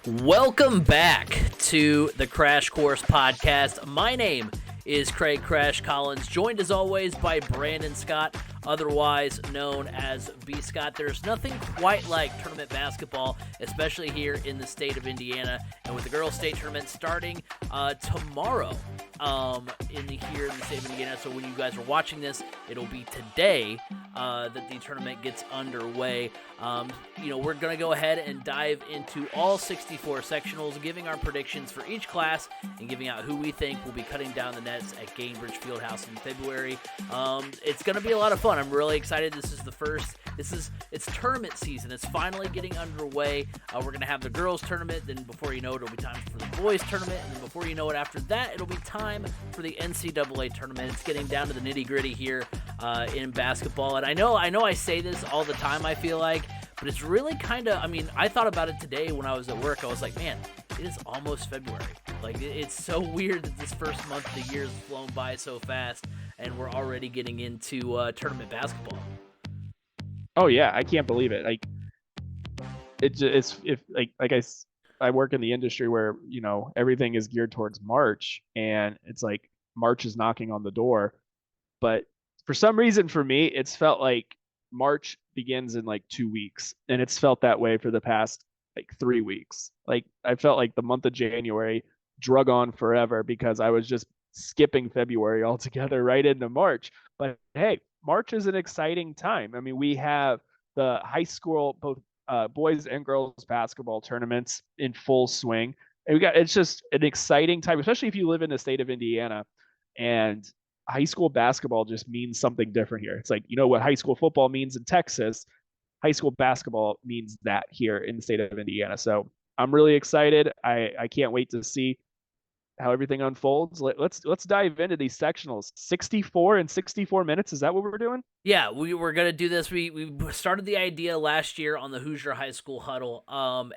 Welcome back to the Crash Course Podcast. My name is Craig Crash Collins, joined as always by Brandon Scott, otherwise known as B. Scott. There's nothing quite like tournament basketball, especially here in the state of Indiana, and with the girls' state tournament starting tomorrow here in the state of Indiana. So when you guys are watching this, it'll be today that the tournament gets underway. We're going to go ahead and dive into all 64 sectionals, giving our predictions for each class and giving out who we think will be cutting down the nets at Gainbridge Fieldhouse in February. It's going to be a lot of fun. I'm really excited. It's tournament season. It's finally getting underway. We're going to have the girls tournament. Then before you know it, it'll be time for the boys tournament. And then before you know it, after that, it'll be time for the NCAA tournament. It's getting down to the nitty gritty here in basketball. And I know I say this all the time, I feel like, but it's really kind of, I thought about it today when I was at work. I was like, man, it is almost February. Like, it's so weird that this first month of the year has flown by so fast, and we're already getting into tournament basketball. Oh yeah, I can't believe it. Like I work in the industry where, everything is geared towards March, and it's like March is knocking on the door. But for some reason for me, it's felt like March begins in like 2 weeks, and it's felt that way for the past like 3 weeks. Like I felt like the month of January drug on forever because I was just skipping February altogether right into March. But hey, March is an exciting time. I mean, we have the high school, both boys and girls basketball tournaments in full swing. And it's just an exciting time, especially if you live in the state of Indiana. And high school basketball just means something different here. It's like, what high school football means in Texas, high school basketball means that here in the state of Indiana. So I'm really excited. I can't wait to see how everything unfolds. Let's dive into these sectionals. 64 and 64 minutes. Is that what we're doing? Yeah, we were gonna do this. We started the idea last year on the Hoosier High School Huddle,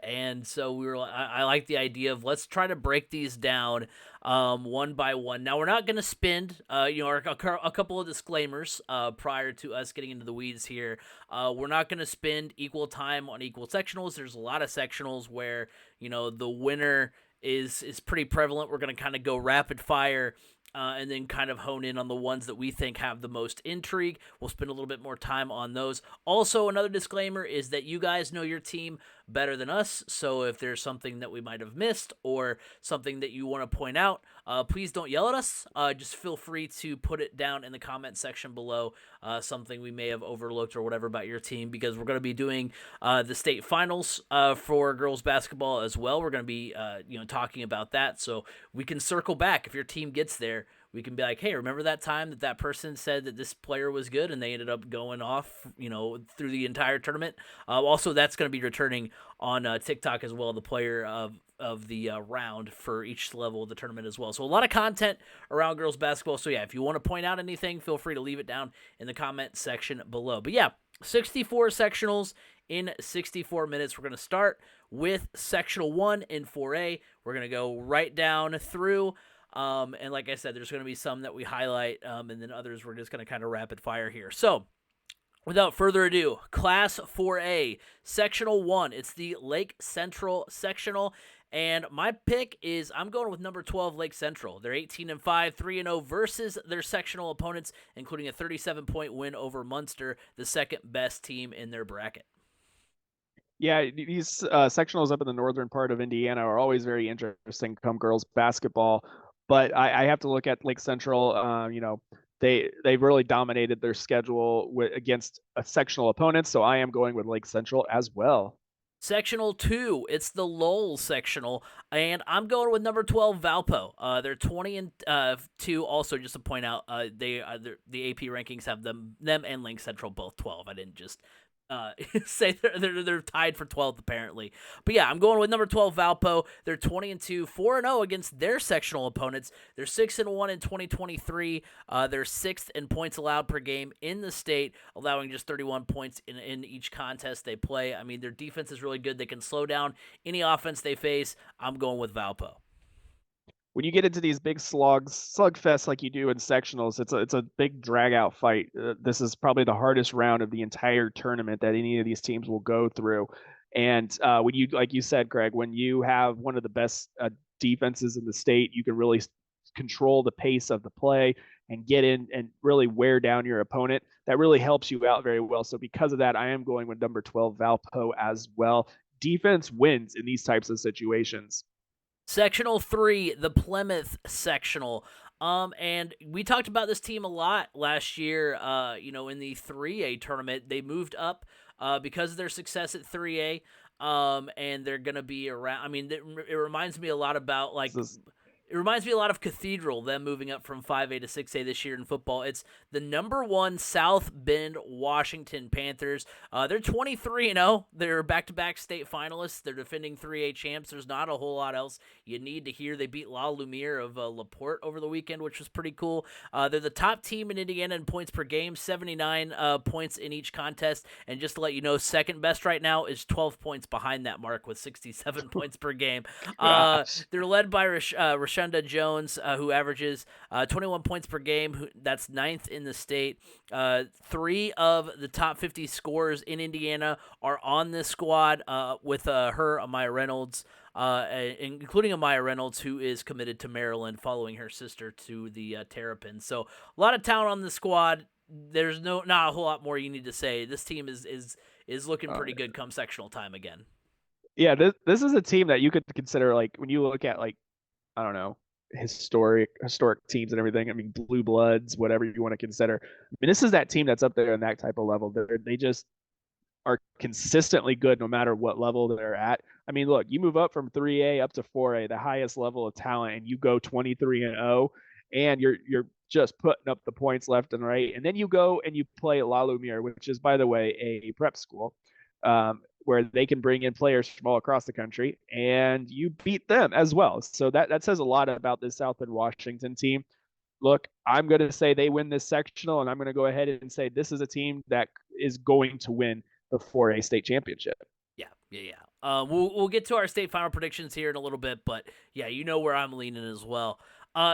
and so I like the idea of let's try to break these down, one by one. Now we're not gonna spend, a couple of disclaimers, prior to us getting into the weeds here. We're not gonna spend equal time on equal sectionals. There's a lot of sectionals where the winner is pretty prevalent. We're going to kind of go rapid fire and then kind of hone in on the ones that we think have the most intrigue. We'll spend a little bit more time on those. Also, another disclaimer is that you guys know your team better than us, so if there's something that we might have missed or something that you want to point out, please don't yell at us. Just feel free to put it down in the comment section below, something we may have overlooked or whatever about your team, because we're going to be doing the state finals for girls basketball as well. We're going to be talking about that, so we can circle back if your team gets there. We can be like, hey, remember that time that person said that this player was good and they ended up going off, through the entire tournament. Also, that's going to be returning on TikTok as well, the player of the round for each level of the tournament as well. So a lot of content around girls basketball. So yeah, if you want to point out anything, feel free to leave it down in the comment section below. But yeah, 64 sectionals in 64 minutes. We're going to start with sectional 1 in 4A. We're going to go right down through. And like I said, there's going to be some that we highlight, and then others we're just going to kind of rapid fire here. So, without further ado, Class 4A, Sectional 1. It's the Lake Central Sectional, and my pick is I'm going with number 12, Lake Central. They're 18-5, 3-0 versus their sectional opponents, including a 37-point win over Munster, the second best team in their bracket. Yeah, these sectionals up in the northern part of Indiana are always very interesting come girls basketball. But I have to look at Lake Central. They've really dominated their schedule against a sectional opponent, so I am going with Lake Central as well. Sectional 2, it's the Lowell sectional, and I'm going with number 12, Valpo. They're 20-2. Also, just to point out, the AP rankings have them and Lake Central both 12. I didn't just say they're tied for 12th apparently. But yeah, I'm going with number 12 Valpo. They're 20-2, 4-0 against their sectional opponents. They're 6-1 in 2023. They're 6th in points allowed per game in the state, allowing just 31 points in each contest they play. I mean, their defense is really good. They can slow down any offense they face. I'm going with Valpo. When you get into these big slugfests like you do in sectionals, it's a big drag out fight. This is probably the hardest round of the entire tournament that any of these teams will go through. And when you, like you said, Greg, when you have one of the best defenses in the state, you can really control the pace of the play and get in and really wear down your opponent. That really helps you out very well. So because of that, I am going with number 12 Valpo as well. Defense wins in these types of situations. Sectional 3, the Plymouth sectional. And we talked about this team a lot last year. In the 3A tournament, they moved up because of their success at 3A. And they're gonna be around. I mean, it reminds me a lot about like. This is It reminds me a lot of Cathedral, them moving up from 5A to 6A this year in football. It's the number 1 South Bend Washington Panthers. They're 23-0. They're back-to-back state finalists. They're defending 3A champs. There's not a whole lot else you need to hear. They beat La Lumiere of LaPorte over the weekend, which was pretty cool. They're the top team in Indiana in points per game, 79 points in each contest. And just to let you know, second best right now is 12 points behind that mark with 67 points per game. gosh. They're led by Rashunda Jones, who averages 21 points per game. That's 9th in the state. 3 of the top 50 scorers in Indiana are on this squad with her, Amaya Reynolds, including Amaya Reynolds, who is committed to Maryland following her sister to the Terrapins. So a lot of talent on the squad. There's not a whole lot more you need to say. This team is looking pretty good come sectional time again. Yeah, this is a team that you could consider, like, when you look at, like, I don't know, historic teams and everything. I mean, blue bloods, whatever you want to consider. I mean, this is that team that's up there in that type of level. They just are consistently good no matter what level they're at. I mean, look, you move up from 3A up to 4A, the highest level of talent, and you go 23-0, and you're just putting up the points left and right. And then you go and you play La Lumiere, which is, by the way, a prep school, where they can bring in players from all across the country, and you beat them as well. So that says a lot about this South Bend Washington team. Look, I'm going to say they win this sectional, and I'm going to go ahead and say this is a team that is going to win the 4A state championship. Yeah. We'll get to our state final predictions here in a little bit, but yeah, you know where I'm leaning as well.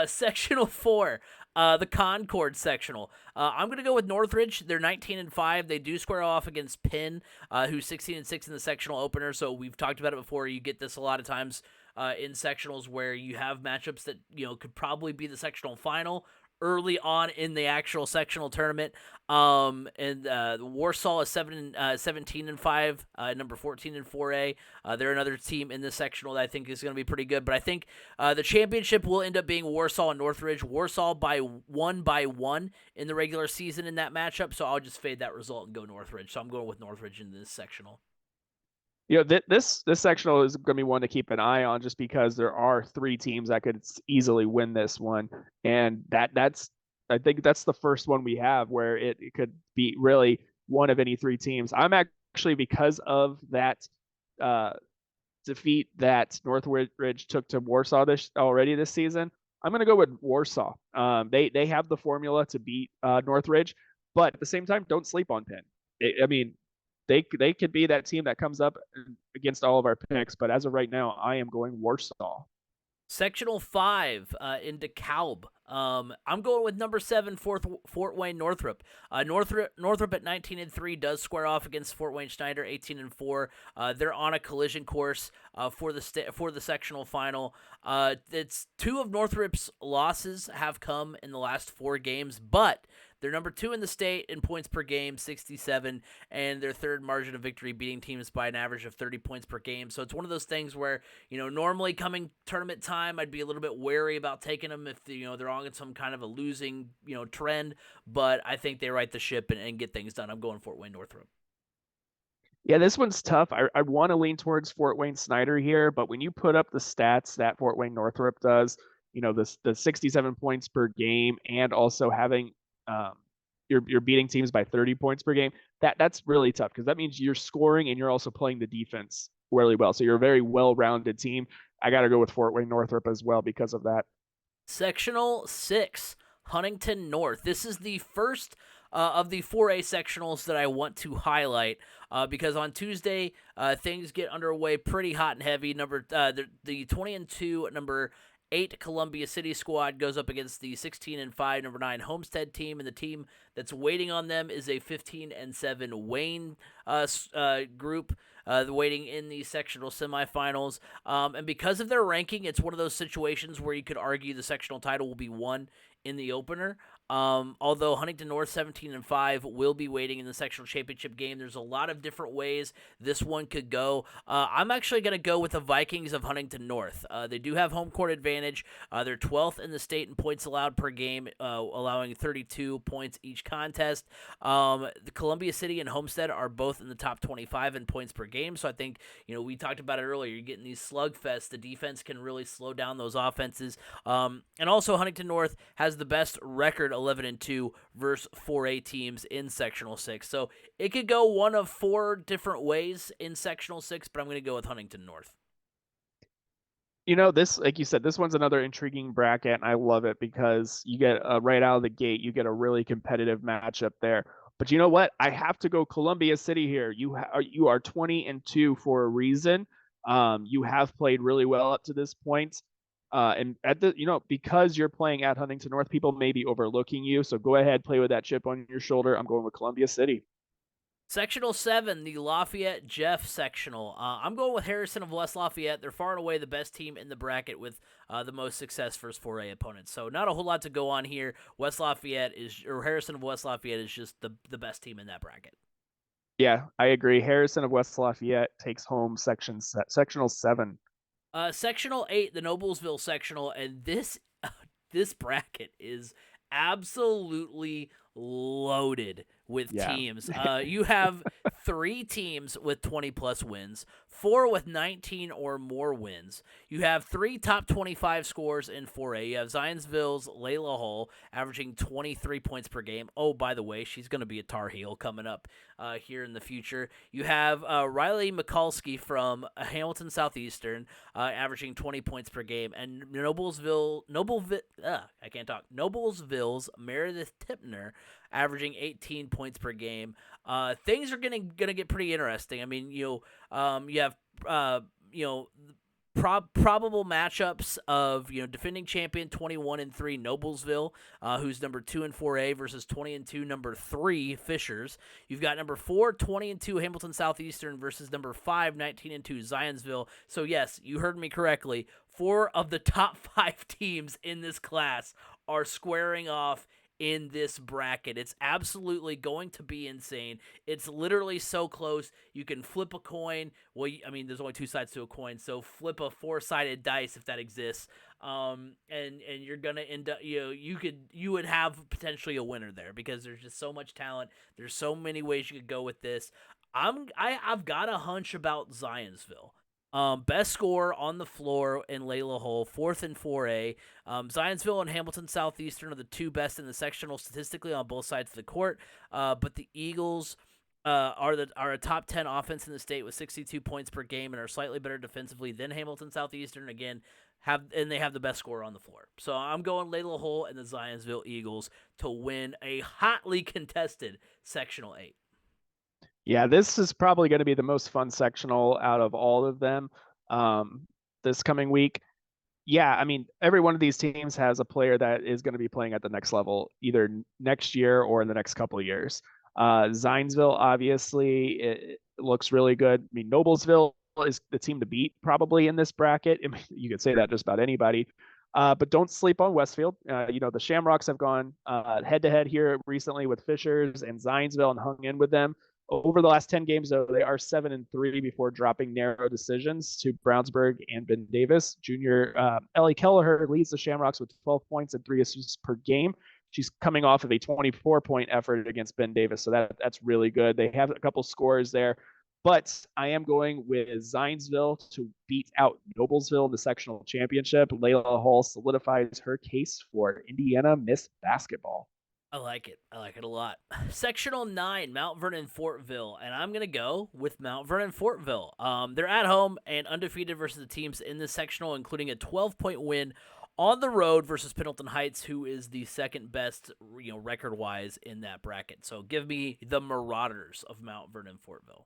Sectional 4, the Concord sectional. I'm gonna go with Northridge. They're 19-5. They do square off against Penn, who's 16-6 in the sectional opener. So we've talked about it before. You get this a lot of times in sectionals where you have matchups that could probably be the sectional final early on in the actual sectional tournament. And Warsaw is 17-5, number 14 in 4A. They're another team in this sectional that I think is going to be pretty good. But I think the championship will end up being Warsaw and Northridge. Warsaw by 1 in the regular season in that matchup. So I'll just fade that result and go Northridge. So I'm going with Northridge in this sectional. This sectional is going to be one to keep an eye on, just because there are 3 teams that could easily win this one, and I think that's the first one we have where it could be really one of any 3 teams. I'm actually, because of that defeat that Northridge took to Warsaw this season, I'm going to go with Warsaw. They have the formula to beat Northridge, but at the same time, don't sleep on Penn. I mean, they could be that team that comes up against all of our picks, but as of right now, I am going Warsaw. Sectional 5 in DeKalb. I'm going with number 7, Fort Wayne Northrop. Northrop at 19-3 does square off against Fort Wayne Schneider 18-4. They're on a collision course for the sectional final. It's 2 of Northrop's losses have come in the last 4 games, but they're number 2 in the state in points per game, 67, and their third margin of victory, beating teams by an average of 30 points per game. So it's one of those things where, normally coming tournament time, I'd be a little bit wary about taking them if, they're on some kind of a losing, trend. But I think they right the ship and get things done. I'm going Fort Wayne Northrop. Yeah, this one's tough. I want to lean towards Fort Wayne Snyder here, but when you put up the stats that Fort Wayne Northrop does, the 67 points per game, and also having you're beating teams by 30 points per game, that's really tough, because that means you're scoring and you're also playing the defense really well. So you're a very well-rounded team. I got to go with Fort Wayne Northrop as well because of that. Sectional 6, Huntington North. This is the first of the 4A sectionals that I want to highlight because on Tuesday things get underway pretty hot and heavy. The 20-2 number 8 Columbia City squad goes up against the 16-5 number 9 Homestead team, and the team that's waiting on them is a 15-7 Wayne group. Waiting in the sectional semifinals. And because of their ranking, it's one of those situations where you could argue the sectional title will be won in the opener. Although Huntington North 17-5 will be waiting in the sectional championship game, there's a lot of different ways this one could go. I'm actually going to go with the Vikings of Huntington North. They do have home court advantage. They're 12th in the state in points allowed per game, allowing 32 points each contest. The Columbia City and Homestead are both in the top 25 in points per game. So I think, we talked about it earlier. You're getting these slugfests. The defense can really slow down those offenses. And also Huntington North has the best record, 11-2 versus 4A teams in Sectional 6. So it could go one of 4 different ways in Sectional 6, but I'm going to go with Huntington North. This, like you said, this one's another intriguing bracket, and I love it because you get right out of the gate, you get a really competitive matchup there. But you know what? I have to go Columbia City here. You are 20-2 for a reason. You have played really well up to this point. And because you're playing at Huntington North, people may be overlooking you. So go ahead, play with that chip on your shoulder. I'm going with Columbia City. Sectional 7, the Lafayette Jeff sectional. I'm going with Harrison of West Lafayette. They're far and away the best team in the bracket with the most success versus 4A opponents. So not a whole lot to go on here. Harrison of West Lafayette is just the best team in that bracket. Yeah, I agree. Harrison of West Lafayette takes home sectional 7. Sectional 8, the Noblesville sectional, and this bracket is absolutely loaded with teams. You have 3 teams with 20-plus wins, 4 with 19 or more wins. You have 3 top 25 scores in 4A. You have Zionsville's Layla Hull averaging 23 points per game. Oh, by the way, she's going to be a Tar Heel coming up here in the future. You have Riley Mikulski from Hamilton Southeastern averaging 20 points per game, and Noblesville's Meredith Tipner averaging 18 points per game. Things are gonna get pretty interesting. I mean, you have probable matchups of defending champion 21-3 Noblesville, who's number 2 in 4A versus 20-2 number 3 Fishers. You've got number 4 20-2 Hamilton Southeastern versus number 5 19-2 Zionsville. So yes, you heard me correctly. 4 of the top 5 teams in this class are squaring off in this bracket. It's absolutely going to be insane. It's literally so close. You can flip a coin. Well, I mean, there's only 2 sides to a coin, so flip a 4-sided dice if that exists. And you're gonna end up, you would have potentially a winner there because there's just so much talent. There's so many ways you could go with this. I've got a hunch about Zionsville. Best scorer on the floor in Layla Hull, 4th in 4A. Zionsville and Hamilton Southeastern are the 2 best in the sectional statistically on both sides of the court. But the Eagles are a top 10 offense in the state with 62 points per game and are slightly better defensively than Hamilton Southeastern. Again, they have the best scorer on the floor. So I'm going Layla Hull and the Zionsville Eagles to win a hotly contested sectional 8. Yeah, this is probably going to be the most fun sectional out of all of them this coming week. Yeah, I mean, every one of these teams has a player that is going to be playing at the next level, either next year or in the next couple of years. Zionsville, obviously, it looks really good. I mean, Noblesville is the team to beat probably in this bracket. I mean, you could say that just about anybody. But don't sleep on Westfield. The Shamrocks have gone head-to-head here recently with Fishers and Zionsville and hung in with them. Over the last 10 games, though, they are 7-3 before dropping narrow decisions to Brownsburg and Ben Davis. Junior Ellie Kelleher leads the Shamrocks with 12 points and 3 assists per game. She's coming off of a 24-point effort against Ben Davis, so that's really good. They have a couple scores there. But I am going with Zionsville to beat out Noblesville in the sectional championship. Layla Hall solidifies her case for Indiana Miss Basketball. I like it. I like it a lot. Sectional 9, Mount Vernon Fortville, and I'm going to go with Mount Vernon Fortville. They're at home and undefeated versus the teams in this sectional, including a 12-point win on the road versus Pendleton Heights, who is the second best, record-wise in that bracket. So give me the Marauders of Mount Vernon Fortville.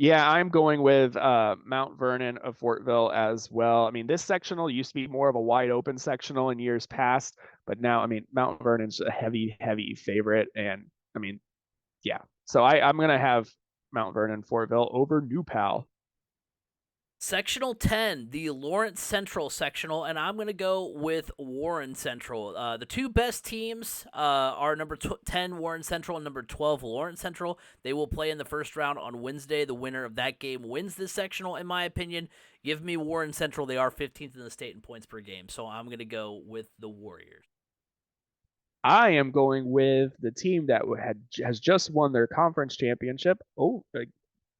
Yeah, I'm going with Mount Vernon of Fortville as well. I mean, this sectional used to be more of a wide open sectional in years past, but now, I mean, Mount Vernon's a heavy, heavy favorite. And I mean, yeah. So I'm going to have Mount Vernon Fortville over New Pal. Sectional 10, the Lawrence Central sectional, and I'm going to go with Warren Central. The two best teams are number 10, Warren Central, and number 12, Lawrence Central. They will play in the first round on Wednesday. The winner of that game wins this sectional, in my opinion. Give me Warren Central. They are 15th in the state in points per game, so I'm going to go with the Warriors. I am going with the team that has just won their conference championship.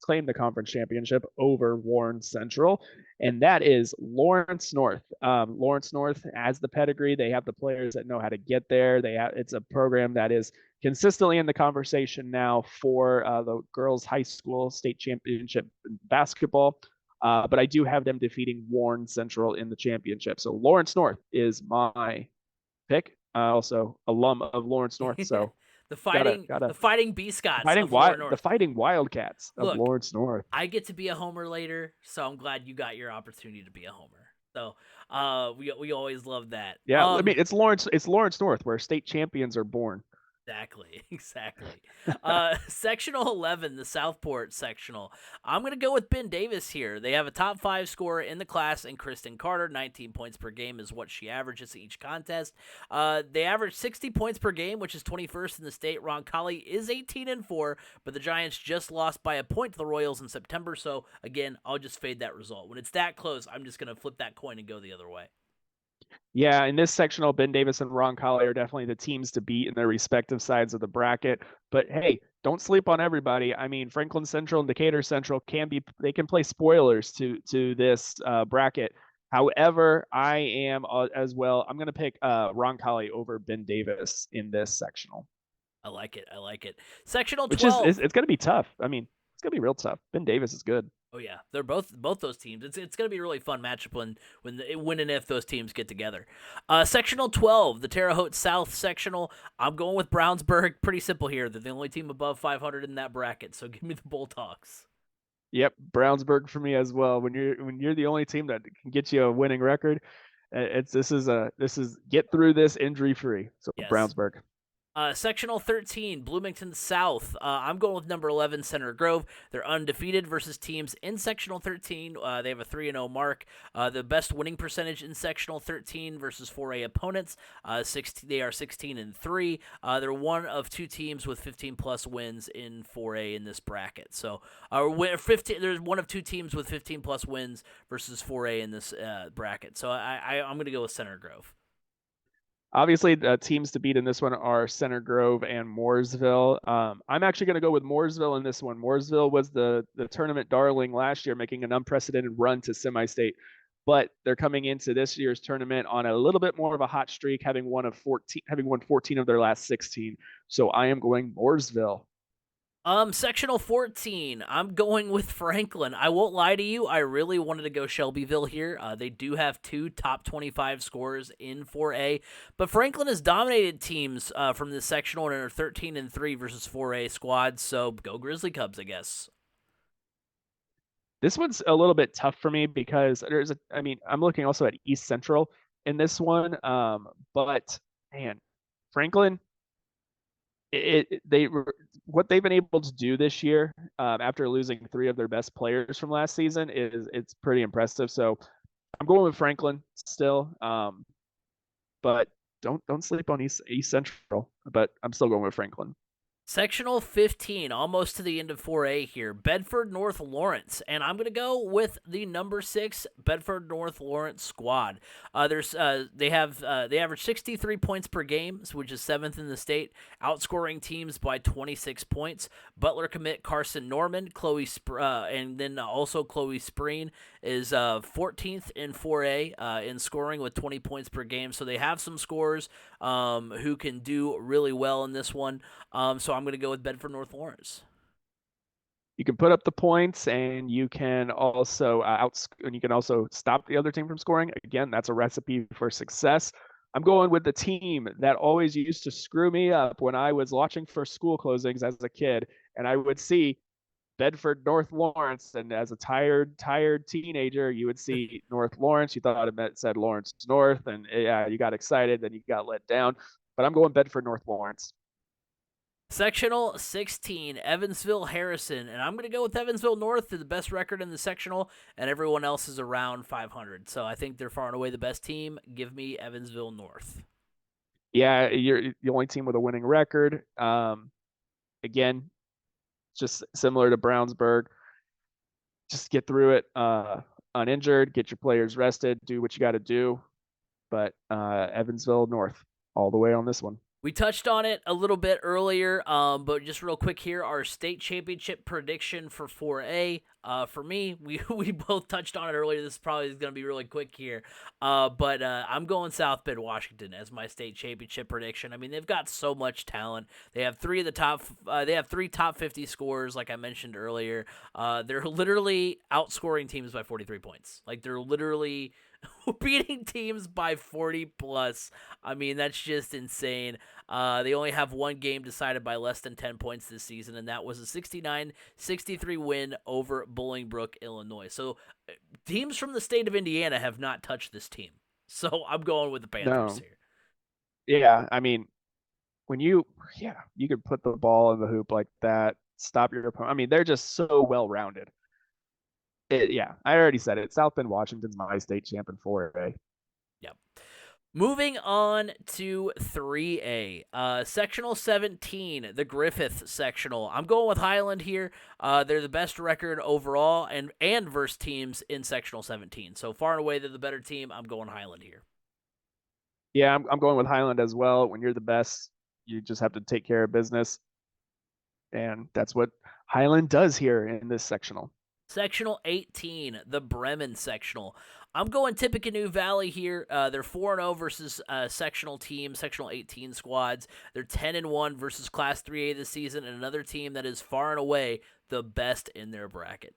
Claimed the conference championship over Warren Central, and that is Lawrence North. Lawrence North has the pedigree. They have the players that know how to get there. It's a program that is consistently in the conversation now for the girls' high school state championship basketball. But I do have them defeating Warren Central in the championship. So Lawrence North is my pick. Also alum of Lawrence North, so the gotta fighting B Scots of Warren North. the fighting Wildcats of Look, Lawrence North. I get to be a homer later, so I'm glad you got your opportunity to be a homer. So we always love that. Yeah, I mean it's Lawrence North where state champions are born. Exactly. Sectional 11, the Southport sectional. I'm going to go with Ben Davis here. They have a top 5 scorer in the class in Kristen Carter. 19 points per game is what she averages each contest. They average 60 points per game, which is 21st in the state. Roncalli is 18-4, but the Giants just lost by a point to the Royals in September. So, again, I'll just fade that result. When it's that close, I'm just going to flip that coin and go the other way. Yeah, in this sectional, Ben Davis and Roncalli are definitely the teams to beat in their respective sides of the bracket. But hey, don't sleep on everybody. I mean, Franklin Central and Decatur Central can play spoilers to this bracket. However, I am as well. I'm going to pick Roncalli over Ben Davis in this sectional. I like it. Sectional 12. Which it's going to be tough. I mean, it's going to be real tough. Ben Davis is good. Oh yeah, they're both those teams. It's going to be a really fun matchup when and if those teams get together. Sectional 12, the Terre Haute South sectional. I'm going with Brownsburg. Pretty simple here. They're the only team above 500 in that bracket, so give me the Bulldogs. Yep, Brownsburg for me as well. When you're the only team that can get you a winning record, this is get through this injury free. So yes. Brownsburg. Sectional 13, Bloomington South. I'm going with number 11, Center Grove. They're undefeated versus teams in Sectional 13. They have a 3-0 mark. The best winning percentage in Sectional 13 versus 4A opponents. They are 16-3. They're one of 2 teams with 15-plus wins in 4A in this bracket. So, there's one of 2 teams with 15-plus wins versus 4A in this bracket. So, I'm going to go with Center Grove. Obviously, the teams to beat in this one are Center Grove and Mooresville. I'm actually going to go with Mooresville in this one. Mooresville was the tournament darling last year, making an unprecedented run to semi-state. But they're coming into this year's tournament on a little bit more of a hot streak, having won 14 of their last 16. So I am going Mooresville. Sectional 14, I'm going with Franklin. I won't lie to you, I really wanted to go Shelbyville here. They do have 2 top 25 scorers in 4A, but Franklin has dominated teams from this sectional and are 13-3 versus 4A squads, so go Grizzly Cubs, I guess. This one's a little bit tough for me because I'm looking also at East Central in this one, but man, Franklin, what they've been able to do this year after losing 3 of their best players from last season it's pretty impressive. So I'm going with Franklin still, but don't sleep on East Central. But I'm still going with Franklin. Sectional 15, almost to the end of 4A here. Bedford North Lawrence, and I'm going to go with the number 6 Bedford North Lawrence squad. They average 63 points per game, which is 7th in the state, outscoring teams by 26 points. Butler commit Carson Norman, and then also Chloe Spreen is 14th in 4A in scoring with 20 points per game. So they have some scorers who can do really well in this one. So I'm going to go with Bedford North Lawrence. You can put up the points, and you can also stop the other team from scoring. Again, that's a recipe for success. I'm going with the team that always used to screw me up when I was watching for school closings as a kid, and I would see Bedford North Lawrence, and as a tired teenager, you would see North Lawrence. You thought it said Lawrence North, and yeah, you got excited, then you got let down. But I'm going Bedford North Lawrence. Sectional 16, Evansville Harrison. And I'm going to go with Evansville North. They're the best record in the sectional, and everyone else is around 500. So I think they're far and away the best team. Give me Evansville North. Yeah, you're the only team with a winning record. Again, just similar to Brownsburg. Just get through it uninjured, get your players rested, do what you got to do. But Evansville North all the way on this one. We touched on it a little bit earlier, but just real quick here, our state championship prediction for 4A. For me, we both touched on it earlier. This probably is going to be really quick here, but I'm going South Bend, Washington as my state championship prediction. I mean, they've got so much talent. They have three of the top. They have three top 50 scores, like I mentioned earlier. They're literally outscoring teams by 43 points. Like they're literally beating teams by 40 plus. I mean, that's just insane. They only have one game decided by less than 10 points this season, and that was a 69-63 win over Bolingbrook, Illinois. So teams from the state of Indiana have not touched this team. So I'm going with the Panthers here. Yeah, I mean, you could put the ball in the hoop like that, stop your opponent. I mean, they're just so well-rounded. Yeah, I already said it. South Bend, Washington's my state champ in 4A. Yep. Moving on to 3A, sectional 17, the Griffith sectional. I'm going with Highland here. They're the best record overall and versus teams in sectional 17. So far and away, they're the better team. I'm going Highland here. Yeah, I'm going with Highland as well. When you're the best, you just have to take care of business. And that's what Highland does here in this sectional. Sectional 18, the Bremen sectional. I'm going Tippecanoe Valley here. They're 4-0 versus sectional teams, sectional 18 squads. They're 10-1 versus Class 3A this season, and another team that is far and away the best in their bracket.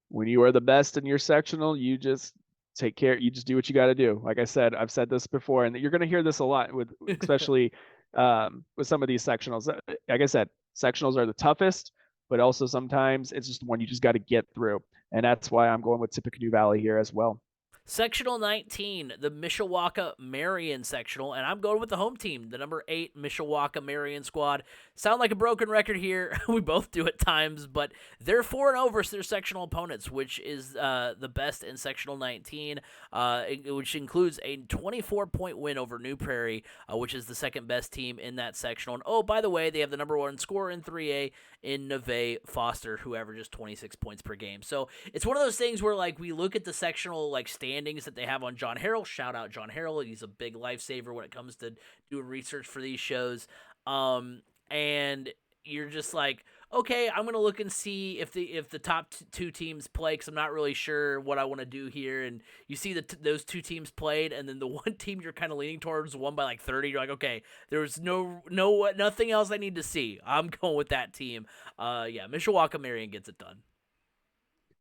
When you are the best in your sectional, you just take care. You just do what you got to do. Like I said, I've said this before, and you're going to hear this a lot with, especially with some of these sectionals. Like I said, sectionals are the toughest, but also sometimes it's just one you just got to get through. And that's why I'm going with Tippecanoe Valley here as well. Sectional 19, the Mishawaka Marion sectional, and I'm going with the home team, the number 8 Mishawaka Marion squad. Sound like a broken record here. We both do at times, but they're 4-0 versus their sectional opponents, which is the best in sectional 19, which includes a 24-point win over New Prairie, which is the second best team in that sectional. And oh, by the way, they have the number 1 scorer in 3A in Neve Foster, who averages 26 points per game. So it's one of those things where like we look at the sectional like standings that they have on John Harrell. Shout out John Harrell. He's a big lifesaver when it comes to doing research for these shows. And you're just like, okay, I'm gonna look and see if the top two teams play, because I'm not really sure what I want to do here. And you see that those two teams played, and then the one team you're kind of leaning towards won by like 30. You're like, okay, there's nothing else I need to see. I'm going with that team. Yeah, Mishawaka Marion gets it done.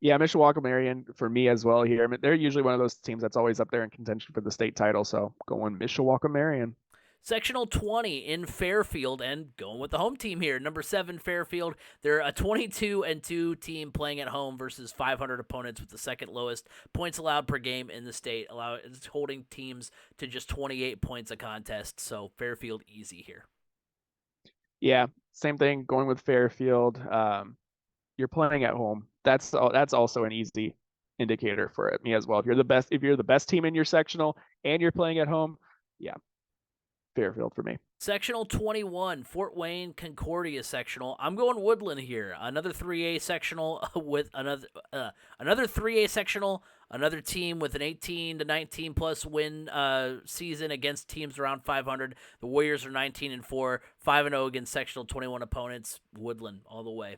Yeah, Mishawaka Marion for me as well here. I mean, they're usually one of those teams that's always up there in contention for the state title. So going Mishawaka Marion. Sectional 20 in Fairfield, and going with the home team here, number 7 Fairfield. They're a 22-2 team playing at home versus 500 opponents with the second lowest points allowed per game in the state. It's holding teams to just 28 points a contest. So Fairfield easy here. Yeah, same thing. Going with Fairfield. You're playing at home. That's also an easy indicator for me as well. If you're the best team in your sectional and you're playing at home, yeah, Fairfield for me. Sectional 21, Fort Wayne Concordia sectional. I'm going Woodland here. Another 3A sectional with another 3A sectional. Another team with an 18 to 19 plus win season against teams around 500. The Warriors are 19-4, 5-0 against sectional 21 opponents. Woodland all the way.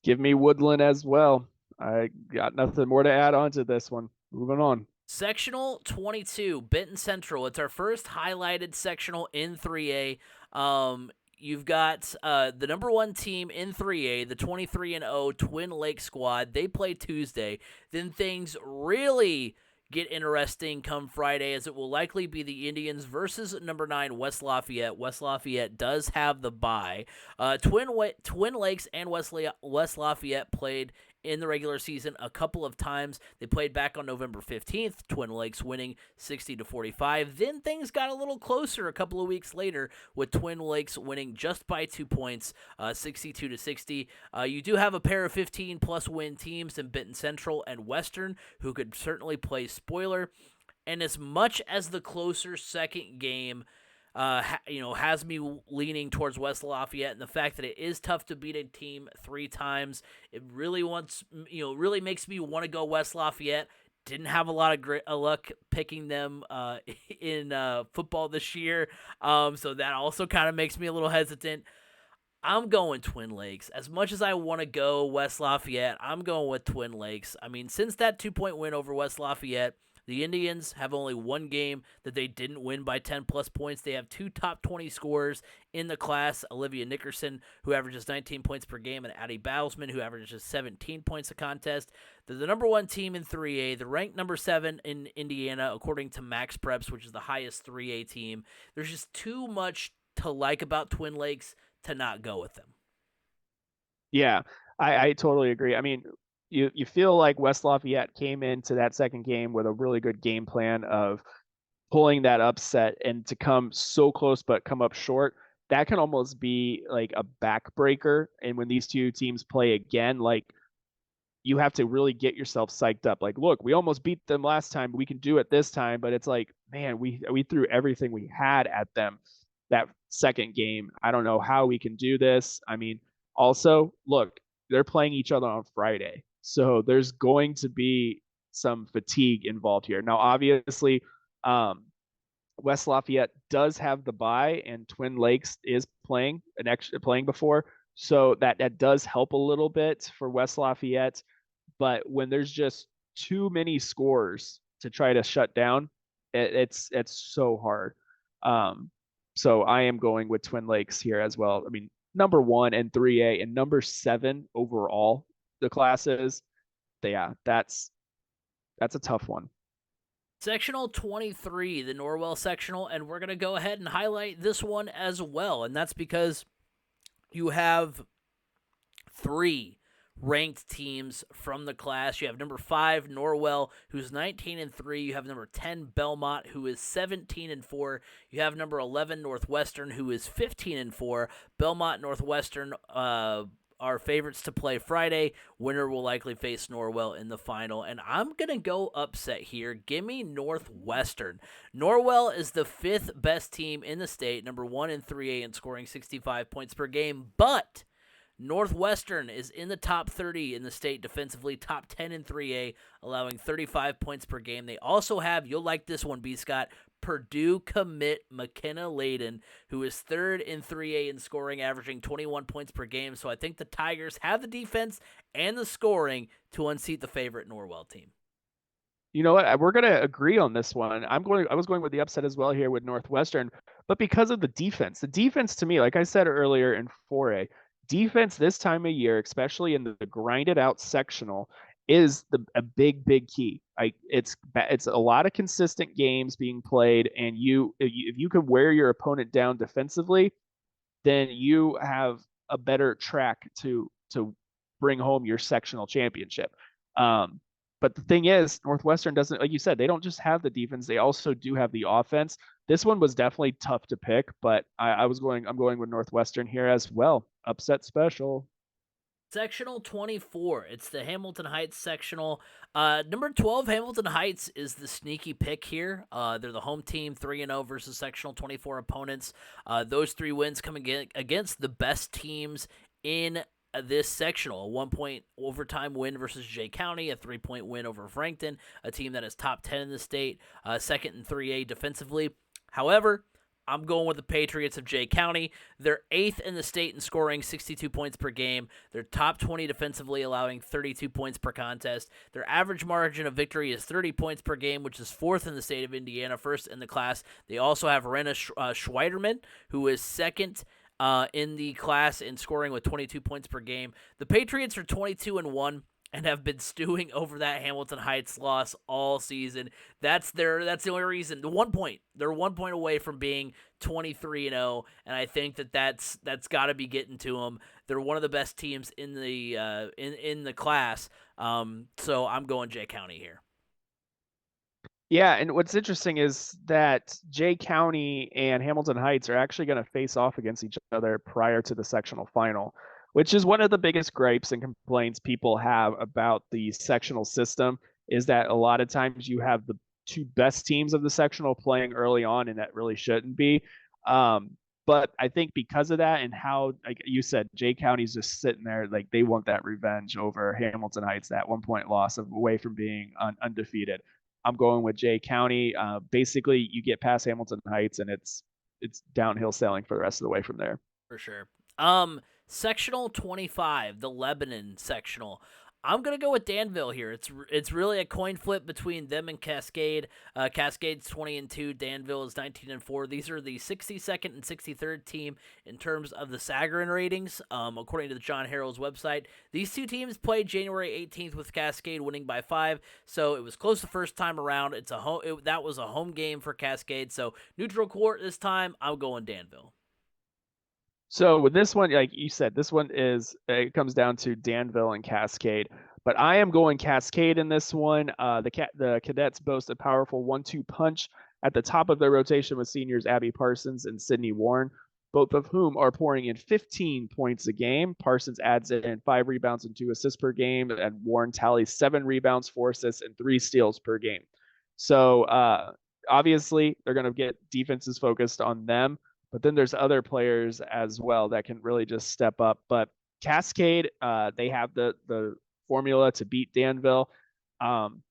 Give me Woodland as well. I got nothing more to add on to this one. Moving on. Sectional 22, Benton Central. It's our first highlighted sectional in 3A. You've got the number 1 team in 3A, the 23-0 Twin Lake squad. They play Tuesday. Then things really get interesting come Friday, as it will likely be the Indians versus number 9 West Lafayette. West Lafayette does have the bye. Twin Lakes and West Lafayette played in the regular season a couple of times. They played back on November 15th, Twin Lakes winning 60-45. Then things got a little closer a couple of weeks later with Twin Lakes winning just by 2 points, 62-60. You do have a pair of 15-plus win teams in Benton Central and Western who could certainly play spoiler. And as much as the closer second game has me leaning towards West Lafayette, and the fact that it is tough to beat a team 3 times, it really really makes me want to go West Lafayette. Didn't have a lot of luck picking them in football this year, so that also kind of makes me a little hesitant. I'm going Twin Lakes. As much as I want to go West Lafayette, I'm going with Twin Lakes. I mean, since that 2-point win over West Lafayette, the Indians have only one game that they didn't win by 10-plus points. They have 2 top 20 scorers in the class, Olivia Nickerson, who averages 19 points per game, and Addie Bowsman, who averages 17 points a contest. They're the number 1 team in 3A. They're ranked number 7 in Indiana, according to MaxPreps, which is the highest 3A team. There's just too much to like about Twin Lakes to not go with them. Yeah, I totally agree. I mean, you feel like West Lafayette came into that second game with a really good game plan of pulling that upset, and to come so close but come up short, that can almost be like a backbreaker. And when these two teams play again, like, you have to really get yourself psyched up. Like, look, we almost beat them last time, but we can do it this time. But it's like, man, we threw everything we had at them that second game. I don't know how we can do this. I mean, also, look, they're playing each other on Friday. So there's going to be some fatigue involved here. Now, obviously, West Lafayette does have the bye, and Twin Lakes is playing before, so that does help a little bit for West Lafayette. But when there's just too many scores to try to shut down, it's so hard. So I am going with Twin Lakes here as well. I mean, number 1 and 3A and number 7 overall, the classes. Yeah, that's a tough one. Sectional 23, the Norwell sectional, and we're going to go ahead and highlight this one as well. And that's because you have 3 ranked teams from the class. You have number 5, Norwell, who's 19-3. You have number 10, Belmont, who is 17-4. You have number 11, Northwestern, who is 15-4. Belmont, Northwestern, are favorites to play Friday. Winner will likely face Norwell in the final. And I'm going to go upset here. Give me Northwestern. Norwell is the 5th best team in the state, number 1 in 3A and scoring 65 points per game. But Northwestern is in the top 30 in the state defensively, top 10 in 3A, allowing 35 points per game. They also have, you'll like this one, B. Scott, Purdue commit McKenna Layden, who is 3rd in 3A in scoring, averaging 21 points per game. So I think the Tigers have the defense and the scoring to unseat the favorite Norwell team. You know what? We're going to agree on this one. I was going with the upset as well here with Northwestern, but because of the defense to me, like I said earlier in 4A, defense this time of year, especially in the grinded out sectional, is a big key. It's a lot of consistent games being played, and if you can wear your opponent down defensively, then you have a better track to bring home your sectional championship. But the thing is, Northwestern doesn't, like you said, they don't just have the defense, they also do have the offense. This one was definitely tough to pick, but I'm going with Northwestern here as well. Upset special. Sectional 24. It's the Hamilton Heights sectional. Number 12, Hamilton Heights, is the sneaky pick here. They're the home team, 3-0 versus sectional 24 opponents. Those 3 wins coming against the best teams in this sectional. A 1-point overtime win versus Jay County, a 3-point win over Frankton, a team that is top 10 in the state, 2nd in 3A defensively. However, I'm going with the Patriots of Jay County. They're 8th in the state in scoring, 62 points per game. They're top 20 defensively, allowing 32 points per contest. Their average margin of victory is 30 points per game, which is 4th in the state of Indiana, 1st in the class. They also have Renna Schweiderman, who is 2nd in the class in scoring with 22 points per game. The Patriots are 22-1. and have been stewing over that Hamilton Heights loss all season. That's the only reason. They're 1 point away from being 23-0, and I think that's got to be getting to them. They're one of the best teams in the in the class. So I'm going Jay County here. Yeah, and what's interesting is that Jay County and Hamilton Heights are actually going to face off against each other prior to the sectional final, which is one of the biggest gripes and complaints people have about the sectional system, is that a lot of times you have the two best teams of the sectional playing early on, and that really shouldn't be. But I think because of that and how, like you said, Jay County's just sitting there, like they want that revenge over Hamilton Heights, that 1 point loss away from being undefeated. I'm going with Jay County. Basically, you get past Hamilton Heights, and it's downhill sailing for the rest of the way from there. For sure. Sectional 25, the Lebanon sectional. I'm gonna go with Danville here. It's really a coin flip between them and Cascade. Cascade's 20-2. Danville is 19-4. These are the 62nd and 63rd team in terms of the Sagarin ratings, according to the John Harrell's website. These two teams played January 18th with Cascade winning by 5, so it was close the first time around. That was a home game for Cascade, so neutral court this time. I'm going Danville. So with this one, like you said, this one it comes down to Danville and Cascade. But I am going Cascade in this one. The cadets boast a powerful 1-2 punch at the top of their rotation with seniors Abby Parsons and Sydney Warren, both of whom are pouring in 15 points a game. Parsons adds in 5 rebounds and 2 assists per game, and Warren tallies 7 rebounds, 4 assists, and 3 steals per game. So obviously, they're going to get defenses focused on them. But then there's other players as well that can really just step up. But Cascade, they have the formula to beat Danville, and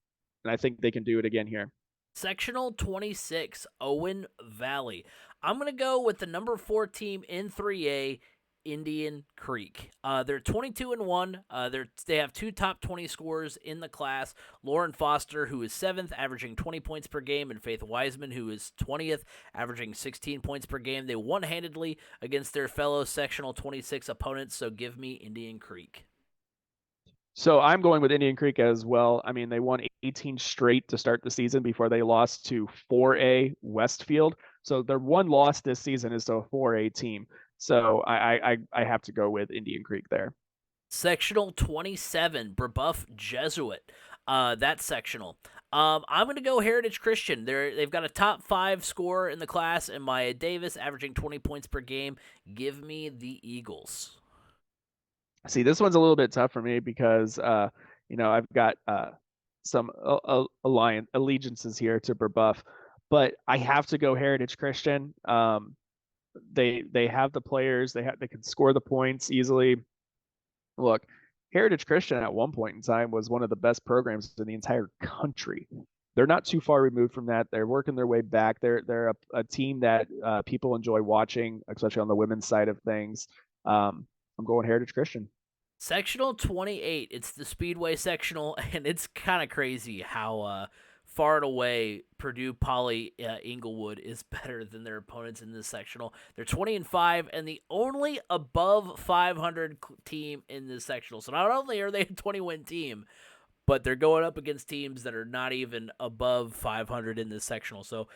I think they can do it again here. Sectional 26, Owen Valley. I'm going to go with the number 4 team in 3A, Indian Creek. They're 22-1. They have 2 top 20 scorers in the class. Lauren Foster, who is 7th, averaging 20 points per game, and Faith Wiseman, who is 20th, averaging 16 points per game. They won handedly against their fellow sectional 26 opponents, so give me Indian Creek. So I'm going with Indian Creek as well. I mean, they won 18 straight to start the season before they lost to 4A Westfield. So their one loss this season is to a 4A team. So I have to go with Indian Creek there. Sectional 27, Brebeuf Jesuit. That sectional. I'm going to go Heritage Christian. They've got a top 5 scorer in the class, and Maya Davis, averaging 20 points per game. Give me the Eagles. See, this one's a little bit tough for me because, I've got some allegiances here to Brebeuf, but I have to go Heritage Christian. They have the players. They can score the points easily. Look, Heritage Christian at one point in time was one of the best programs in the entire country. They're not too far removed from that. They're working their way back. They're a team that people enjoy watching, especially on the women's side of things. I'm going Heritage Christian. Sectional 28. It's the Speedway sectional, and it's kind of crazy how far and away Purdue Poly Inglewood is better than their opponents in this sectional. They're 20-5 and the only above 500 team in this sectional. So not only are they a 20-win team, but they're going up against teams that are not even above 500 in this sectional. So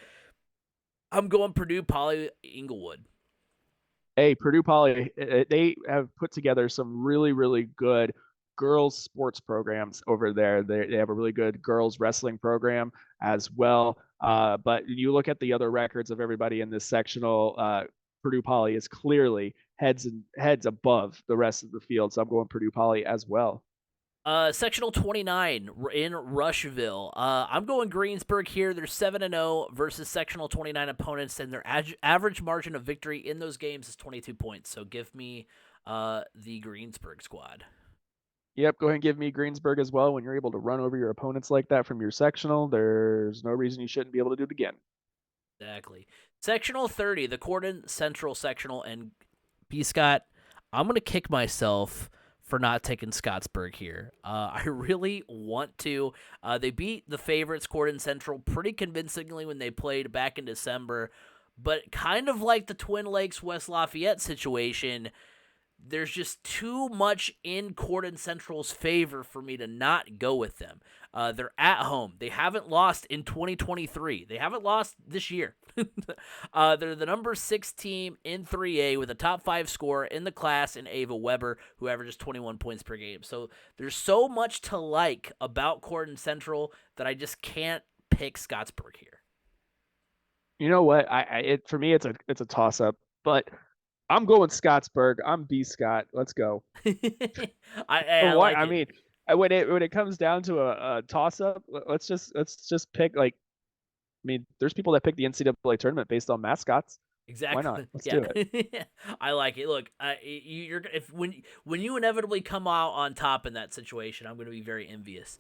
I'm going Purdue Poly Inglewood. Hey, Purdue Poly, they have put together some really, really good girls sports programs over there. They have a really good girls wrestling program as well. But you look at the other records of everybody in this sectional, Purdue Poly is clearly heads above the rest of the field. So I'm going Purdue Poly as well. Sectional 29 in Rushville. I'm going Greensburg here. They're 7-0 versus sectional 29 opponents, and their average margin of victory in those games is 22 points. So give me the Greensburg squad. Yep, go ahead and give me Greensburg as well. When you're able to run over your opponents like that from your sectional, there's no reason you shouldn't be able to do it again. Exactly. Sectional 30, the Corden Central sectional, and B. Scott, I'm going to kick myself for not taking Scottsburg here. I really want to. They beat the favorites, Corden Central, pretty convincingly when they played back in December, but kind of like the Twin Lakes West Lafayette situation, there's just too much in Corden Central's favor for me to not go with them. They're at home. They haven't lost in 2023. They haven't lost this year. They're the number 6 team in 3A with a top 5 scorer in the class in Ava Weber, who averages 21 points per game. So there's so much to like about Corden Central that I just can't pick Scottsburg here. You know what? For me, it's a toss up, but I'm going Scottsburg. I'm B Scott. Let's go. I What like I it. mean, when it comes down to a toss up, let's just pick like. I mean, there's people that pick the NCAA tournament based on mascots. Why not? Exactly. Let's Yeah. do it. I like it. Look, you're if when you inevitably come out on top in that situation, I'm going to be very envious.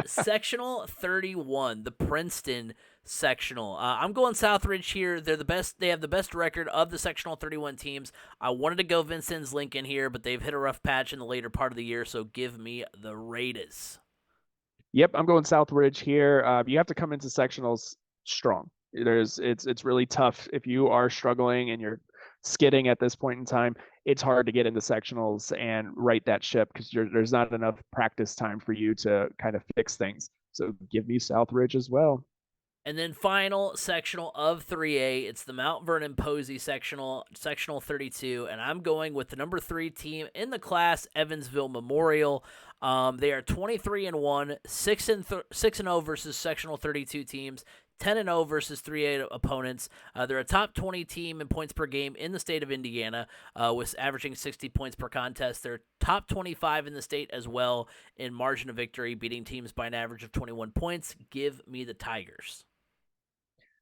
Sectional 31, the Princeton sectional. I'm going Southridge here. They're the best. They have the best record of the sectional 31 teams. I wanted to go Vincennes Lincoln here, but they've hit a rough patch in the later part of the year. So give me the Raiders. Yep, I'm going Southridge here. You have to come into sectionals strong. It's really tough if you are struggling and you're skidding at this point in time. It's hard to get into sectionals and right that ship because there's not enough practice time for you to kind of fix things. So give me Southridge as well. And then final sectional of 3A, it's the Mount Vernon Posey sectional 32, and I'm going with the number 3 team in the class, Evansville Memorial. They are 23-1, 6-0 versus sectional 32 teams, 10-0 versus 3A opponents. They're a top 20 team in points per game in the state of Indiana, with averaging 60 points per contest. They're top 25 in the state as well in margin of victory, beating teams by an average of 21 points. Give me the Tigers.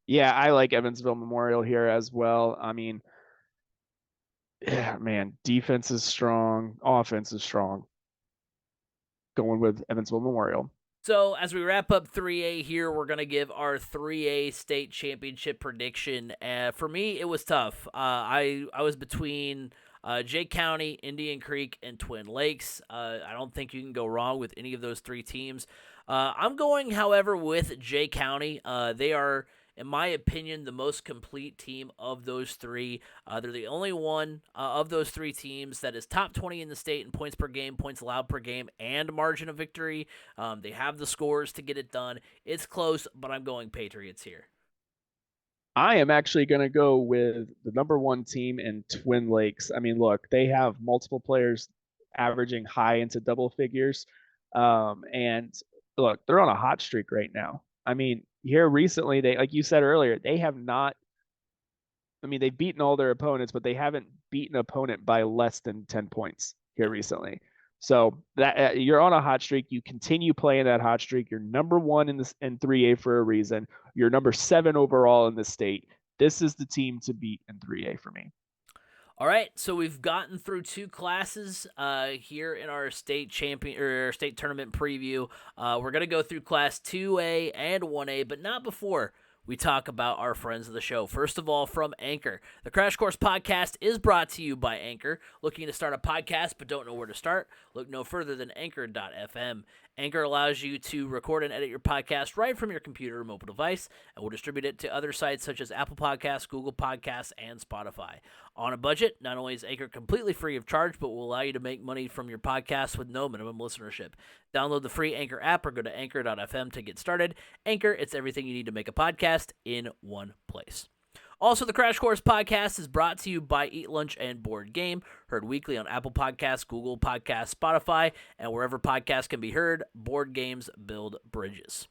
Yeah, I like Evansville Memorial here as well. I mean, yeah, man, defense is strong, offense is strong. Going with Evansville Memorial. So, as we wrap up 3A here, we're going to give our 3A state championship prediction. For me, it was tough. I was between Jay County, Indian Creek, and Twin Lakes. I don't think you can go wrong with any of those 3 teams. I'm going, however, with Jay County. They are, in my opinion, the most complete team of those 3. They're the only one of those 3 teams that is top 20 in the state in points per game, points allowed per game, and margin of victory. They have the scores to get it done. It's close, but I'm going Patriots here. I am actually going to go with the number 1 team in Twin Lakes. I mean, look, they have multiple players averaging high into double figures. And look, they're on a hot streak right now. I mean, here recently, they, like you said earlier, they have not, I mean, they've beaten all their opponents, but they haven't beaten an opponent by less than 10 points here recently. So that you're on a hot streak. You continue playing that hot streak. You're number 1 in this in 3A for a reason. You're number 7 overall in the state. This is the team to beat in 3A for me. All right, so we've gotten through 2 classes here in our state tournament preview. We're gonna go through class 2A and 1A, but not before we talk about our friends of the show. First of all, from Anchor. The Crash Course Podcast is brought to you by Anchor. Looking to start a podcast but don't know where to start? Look no further than Anchor.fm. Anchor allows you to record and edit your podcast right from your computer or mobile device, and will distribute it to other sites such as Apple Podcasts, Google Podcasts, and Spotify. On a budget, not only is Anchor completely free of charge, but will allow you to make money from your podcast with no minimum listenership. Download the free Anchor app or go to Anchor.fm to get started. Anchor, it's everything you need to make a podcast in one place. Also, the Crash Course Podcast is brought to you by Eat Lunch and Board Game, heard weekly on Apple Podcasts, Google Podcasts, Spotify, and wherever podcasts can be heard. Board games build bridges.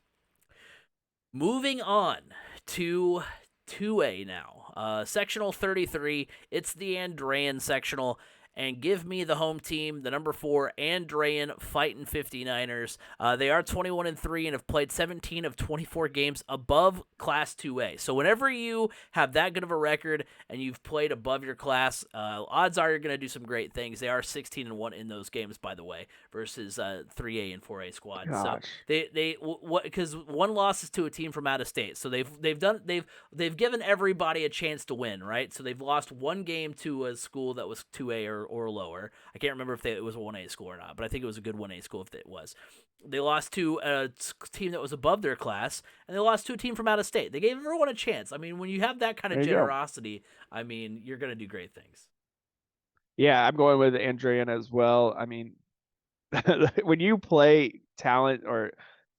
Moving on to 2A now. Sectional 33, it's the Andrean sectional. And give me the home team, the number 4 Andrean Fightin' 59ers. They are 21-3 and have played 17 of 24 games above Class 2A. So whenever you have that good of a record and you've played above your class, odds are you're going to do some great things. They are 16-1 in those games, by the way, versus 3A and 4A squads. Gosh. So because one loss is to a team from out of state, so they've given everybody a chance to win, right? So they've lost one game to a school that was 2A or lower. I can't remember if it was a 1A school or not, but I think it was a good 1A school if it was. They lost to a team that was above their class, and they lost to a team from out of state. They gave everyone a chance. I mean, when you have that kind of generosity, I mean, you're going to do great things. Yeah, I'm going with Andrian as well. I mean, when you play talent or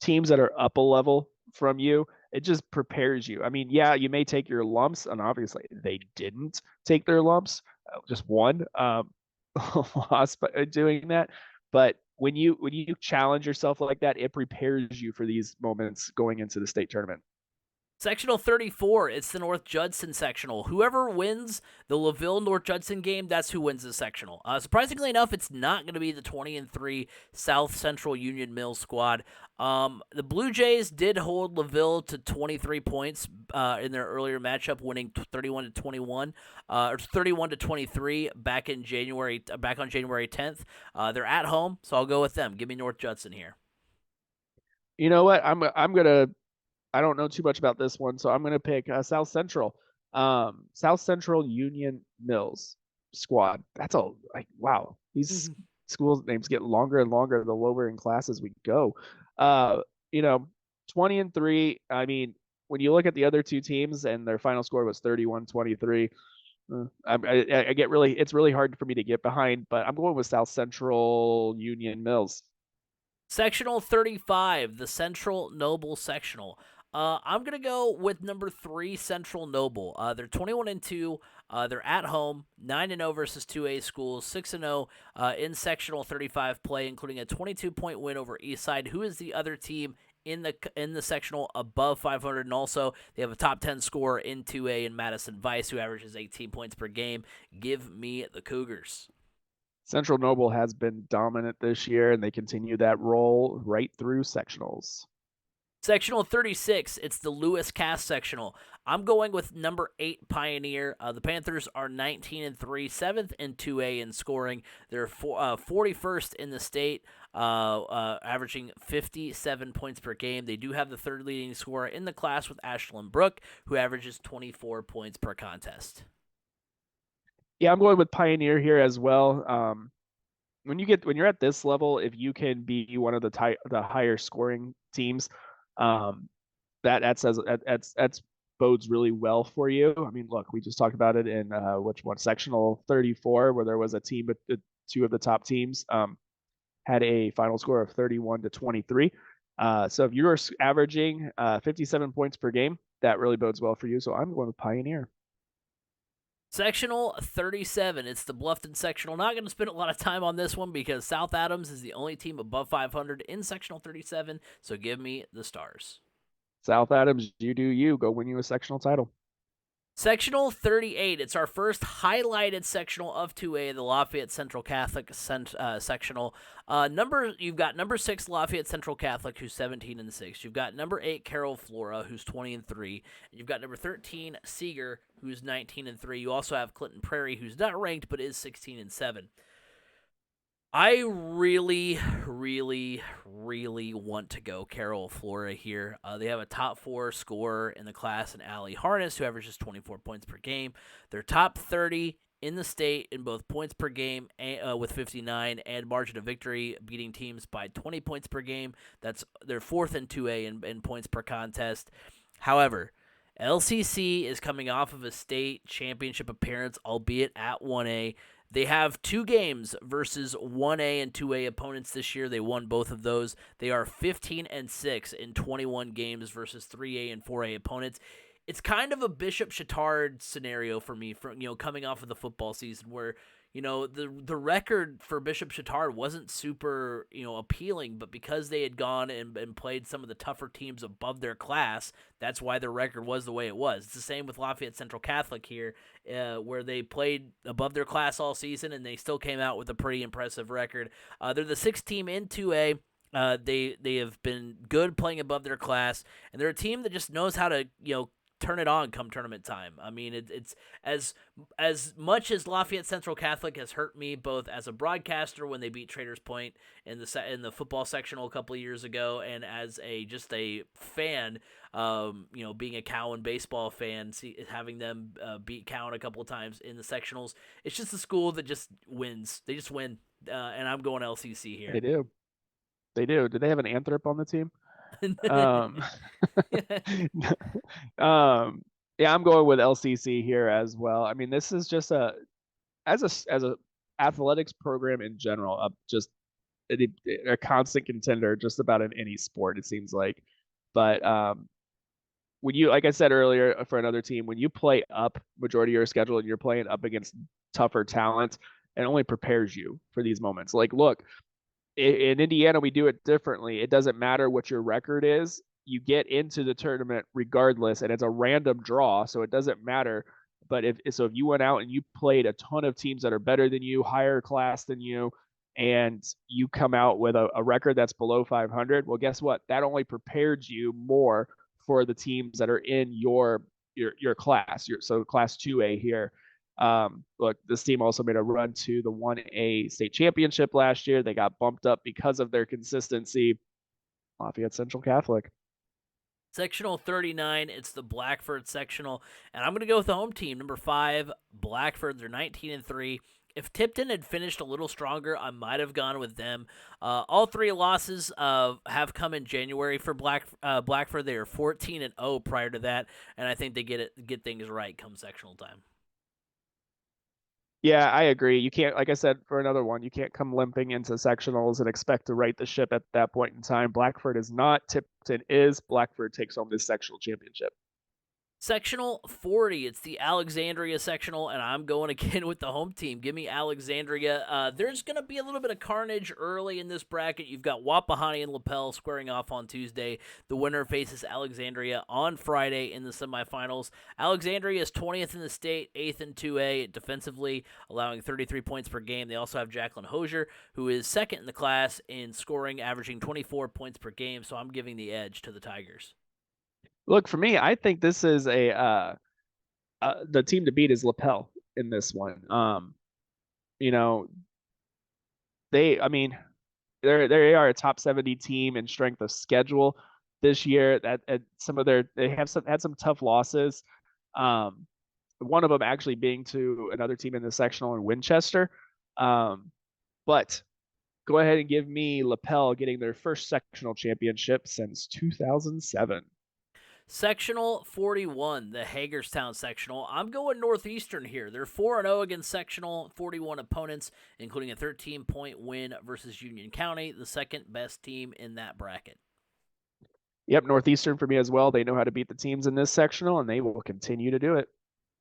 teams that are up a level from you, it just prepares you. I mean, yeah, you may take your lumps, and obviously they didn't take their lumps, just one loss by doing that. But when you challenge yourself like that, it prepares you for these moments going into the state tournament. Sectional 34, it's the North Judson sectional. Whoever wins the LaVille North Judson game, that's who wins the sectional. Surprisingly enough, it's not going to be the 20-3 South Central Union Mill squad. The Blue Jays did hold LaVille to 23 points in their earlier matchup, winning 31-21 or 31-23 back on January 10th. They're at home, so I'll go with them. Give me North Judson here. You know what? I'm gonna I don't know too much about this one, so I'm going to pick South Central. South Central Union Mills squad. That's all. Like, wow, these schools names get longer and longer the lower in classes we go. Uh, you know, 20-3. I mean, when you look at the other two teams and their final score was 31-23, I get really, it's really hard for me to get behind, but I'm going with South Central Union Mills. Sectional 35, the Central Noble sectional. I'm gonna go with number 3, Central Noble. They're 21-2. They're at home, 9-0 versus 2A schools, 6-0 in sectional 35 play, including a 22-point win over Eastside, who is the other team in the sectional above 500, and also they have a top 10 scorer in 2A in Madison Vice, who averages 18 points per game. Give me the Cougars. Central Noble has been dominant this year, and they continue that role right through sectionals. Sectional 36, it's the Lewis Cast sectional. I'm going with number 8 Pioneer. The Panthers are 19-3, 7th in 2A in scoring. They're 41st in the state, averaging 57 points per game. They do have the third leading scorer in the class with Ashlyn Brook, who averages 24 points per contest. Yeah, I'm going with Pioneer here as well. When you're at this level, if you can be one of the higher scoring teams, um, that says that's bodes really well for you. I mean, look, we just talked about it in which one, sectional 34, where there was a team, but the two of the top teams had a final score of 31-23. So if you're averaging 57 points per game, that really bodes well for you. So I'm going with Pioneer. Sectional 37, it's the Bluffton sectional. Not going to spend a lot of time on this one because South Adams is the only team above 500 in sectional 37, so give me the Stars. South Adams, you do you. Go win you a sectional title. Sectional 38, it's our first highlighted sectional of 2A, the Lafayette Central Catholic sectional. You've got number 6 Lafayette Central Catholic, who's 17-6. You've got number 8 Carroll Flora, who's 20-3. And you've got number 13 Seeger, who's 19-3. You also have Clinton Prairie, who's not ranked but is 16-7. I really, really, really want to go Carroll Flora here. They have a top 4 scorer in the class in Allie Harness, who averages 24 points per game. They're top 30 in the state in both points per game with 59 and margin of victory, beating teams by 20 points per game. They're 4th in 2A in points per contest. However, LCC is coming off of a state championship appearance, albeit at 1A. They have 2 games versus 1A and 2A opponents this year. They won both of those. They are 15-6 in 21 games versus 3A and 4A opponents. It's kind of a Bishop Chatard scenario for me, coming off of the football season where, the record for Bishop Chatard wasn't super, appealing, but because they had gone and played some of the tougher teams above their class, that's why their record was the way it was. It's the same with Lafayette Central Catholic here, where they played above their class all season and they still came out with a pretty impressive record. They're the 6th team in 2A. They have been good playing above their class, and they're a team that just knows how to, turn it on come tournament time. I mean, it's as much as Lafayette Central Catholic has hurt me both as a broadcaster when they beat Traders Point in the football sectional a couple of years ago, and as just a fan, being a Cowan baseball fan, having them beat Cowan a couple of times in the sectionals. It's just a school that just wins. They just win, and I'm going LCC here. They do. They do. Do they have an anthrop on the team? Um, yeah, I'm going with LCC here as well. I mean, this is just as a athletics program in general, just a constant contender just about in any sport, it seems like. But when you, like I said earlier, for another team, when you play up majority of your schedule and you're playing up against tougher talent, it only prepares you for these moments. Like, look, in Indiana, we do it differently. It doesn't matter what your record is. You get into the tournament regardless, and it's a random draw, so it doesn't matter. But if you went out and you played a ton of teams that are better than you, higher class than you, and you come out with a record that's below 500, well, guess what? That only prepared you more for the teams that are in your class. So class 2A here. Look, this team also made a run to the 1A state championship last year. They got bumped up because of their consistency. Lafayette Central Catholic. Sectional 39, it's the Blackford sectional, and I'm going to go with the home team, number 5, Blackford. They're 19-3. If Tipton had finished a little stronger, I might have gone with them. All 3 losses have come in January for Blackford. They were 14-0 prior to that, and I think they get things right come sectional time. Yeah, I agree. You can't, like I said, for another one, you can't come limping into sectionals and expect to right the ship at that point in time. Blackford is not. Tipton is. Blackford takes home this sectional championship. Sectional 40, it's the Alexandria sectional, and I'm going again with the home team. Give me Alexandria. There's going to be a little bit of carnage early in this bracket. You've got Wapahani and LaPel squaring off on Tuesday. The winner faces Alexandria on Friday in the semifinals. Alexandria is 20th in the state, 8th in 2A defensively, allowing 33 points per game. They also have Jacqueline Hosier, who is second in the class in scoring, averaging 24 points per game, so I'm giving the edge to the Tigers. Look, for me, I think this is the team to beat is LaPel in this one. You know, I mean, they are a top 70 team in strength of schedule this year. That some of they have had some tough losses. Um, one of them actually being to another team in the sectional in Winchester. But go ahead and give me LaPel getting their first sectional championship since 2007. Sectional 41, the Hagerstown sectional. I'm going Northeastern here. They're 4-0 against sectional 41 opponents, including a 13-point win versus Union County, the second best team in that bracket. Yep, Northeastern for me as well. They know how to beat the teams in this sectional, and they will continue to do it.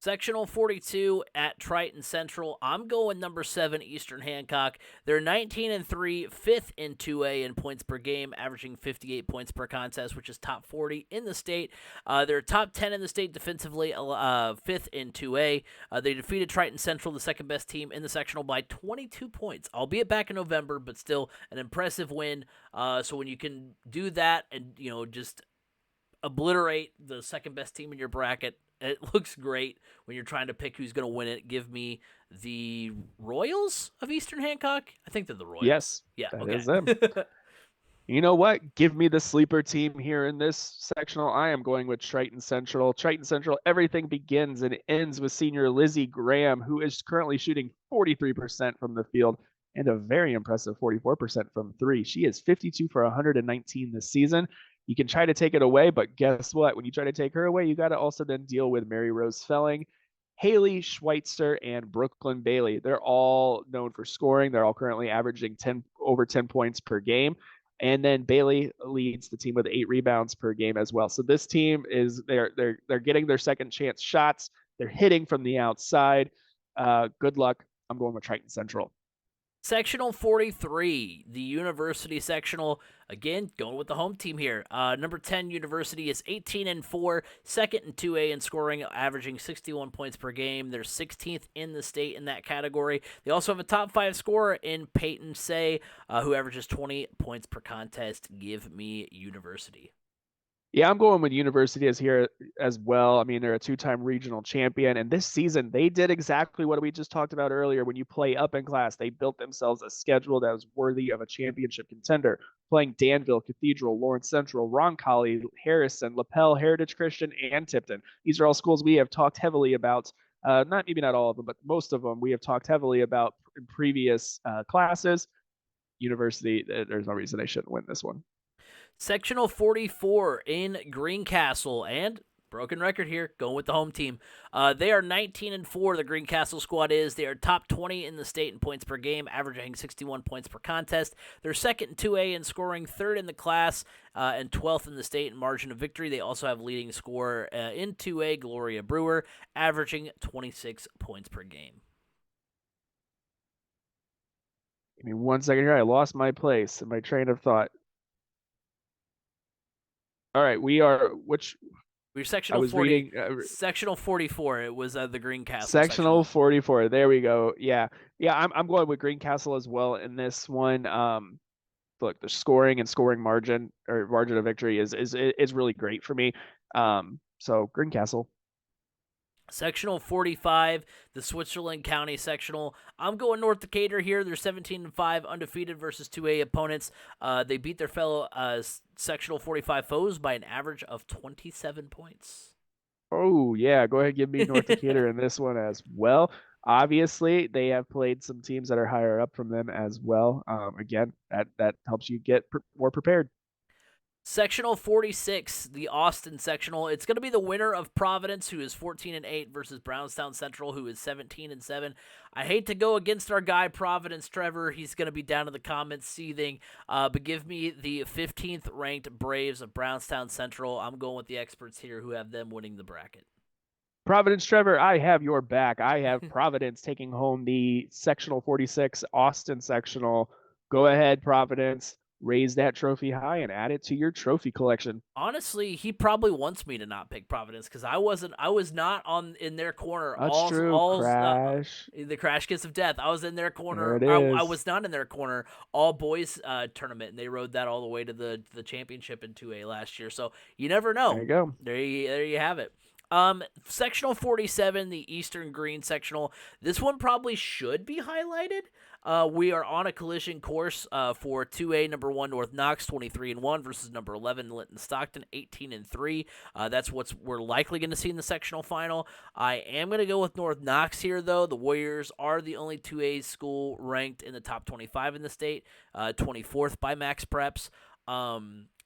Sectional 42 at Triton Central. I'm going number 7, Eastern Hancock. They're 19-3, 5th in 2A in points per game, averaging 58 points per contest, which is top 40 in the state. They're top 10 in the state defensively, 5th in 2A. They defeated Triton Central, the second best team in the sectional, by 22 points, albeit back in November, but still an impressive win. So when you can do that and, just obliterate the second best team in your bracket, it looks great when you're trying to pick who's going to win it. Give me the Royals of Eastern Hancock. I think they're the Royals. Yes, Yeah, that okay. is them. You know what? Give me the sleeper team here in this sectional. I am going with Triton Central. Triton Central, everything begins and ends with senior Lizzie Graham, who is currently shooting 43% from the field and a very impressive 44% from 3. She is 52 for 119 this season. You can try to take it away, but guess what? When you try to take her away, you got to also then deal with Mary Rose Felling, Haley Schweitzer, and Brooklyn Bailey. They're all known for scoring. They're all currently averaging over 10 points per game. And then Bailey leads the team with 8 rebounds per game as well. So this team is they're getting their second chance shots. They're hitting from the outside. Good luck. I'm going with Triton Central. Sectional 43, the University sectional. Again, going with the home team here. Number 10, University is 18-4, second in 2A in scoring, averaging 61 points per game. They're 16th in the state in that category. They also have a top 5 scorer in Peyton Say, who averages 20 points per contest. Give me University. Yeah, I'm going with University as here as well. I mean, they're a 2-time regional champion, and this season they did exactly what we just talked about earlier. When you play up in class, they built themselves a schedule that was worthy of a championship contender. Playing Danville, Cathedral, Lawrence Central, Roncalli, Harrison, LaPel, Heritage Christian, and Tipton. These are all schools we have talked heavily about. Maybe not all of them, but most of them we have talked heavily about in previous classes. University, there's no reason they shouldn't win this one. Sectional 44 in Greencastle, and Broken record here, going with the home team. They are 19-4. The Greencastle squad is. They are top 20 in the state in points per game, averaging 61 points per contest. They're second in 2A in scoring, third in the class, and 12th in the state in margin of victory. They also have leading scorer in 2A, Gloria Brewer, averaging 26 points per game. Give me 1 second here. I lost my place and my train of thought. All right, we are which We're I sectional was 40, reading sectional 44. It was the Greencastle sectional sectional. 44. There we go. Yeah. Yeah, I'm going with Greencastle as well in this one. Look, the scoring and scoring margin or margin of victory is really great for me. So Greencastle. Sectional 45, the Switzerland County sectional. I'm going North Decatur here. They're 17-5, undefeated versus 2A opponents. They beat their fellow sectional 45 foes by an average of 27 points. Oh yeah, go ahead, give me North Decatur in this one as well. Obviously, they have played some teams that are higher up from them as well. Again, that helps you get more prepared. Sectional 46, the Austin sectional. It's going to be the winner of Providence, who is 14-8, versus Brownstown Central, who is 17-7. I hate to go against our guy Providence Trevor. He's going to be down in the comments seething. But give me the 15th ranked Braves of Brownstown Central. I'm going with the experts here who have them winning the bracket. Providence Trevor, I have your back. I have Providence taking home the sectional 46 Austin sectional. Go ahead, Providence. Raise that trophy high and add it to your trophy collection. Honestly, he probably wants me to not pick Providence because I was not in their corner. That's true. Crash. The crash kiss of death. I was in their There corner. it I is. was not in their corner all boys tournament, and they rode that all the way to the championship in 2A last year. So you never There know. you go. There you have it. Sectional 47, the Eastern Green sectional. This one probably should be highlighted. We are on a collision course for 2A number 1 North Knox 23-1 versus number 11 Linton Stockton 18-3. That's what we're likely going to see in the sectional final. I am going to go with North Knox here though. The Warriors are the only 2A school ranked in the top 25 in the state, 24th by MaxPreps.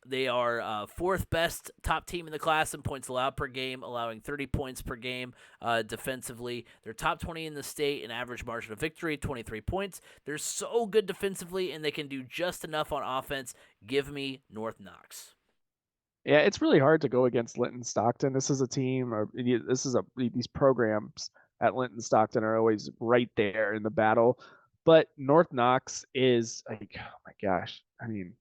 They are fourth best top team in the class in points allowed per game, allowing 30 points per game defensively. They're top 20 in the state in average margin of victory, 23 points. They're so good defensively, and they can do just enough on offense. Give me North Knox. Yeah, it's really hard to go against Linton Stockton. This is a team, or these programs at Linton Stockton are always right there in the battle. But North Knox is like, oh my gosh, I mean,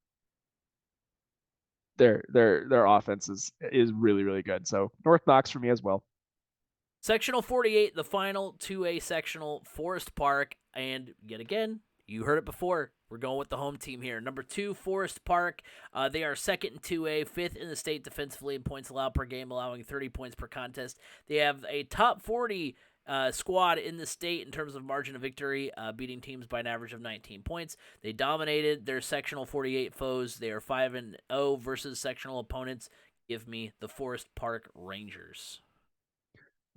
their offense is really really good. So North Knox for me as well. Sectional 48, the final 2A sectional, Forest Park, and yet again, you heard it before. We're going with the home team here. Number 2, Forest Park. They are second in 2A, fifth in the state defensively in points allowed per game, allowing 30 points per contest. They have a top 40 squad in the state in terms of margin of victory, beating teams by an average of 19 points. They dominated their sectional 48 foes. They are 5-0 versus sectional opponents. Give me the Forest Park Rangers.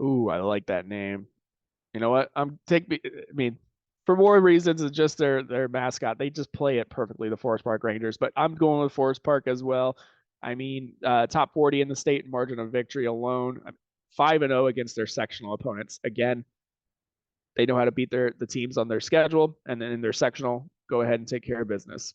Ooh, I like that name. You know what? For more reasons than just their mascot, they just play it perfectly, the Forest Park Rangers. But I'm going with Forest Park as well. I mean, top 40 in the state in margin of victory alone. 5-0 against their sectional opponents. Again, they know how to beat the teams on their schedule, and then in their sectional, go ahead and take care of business.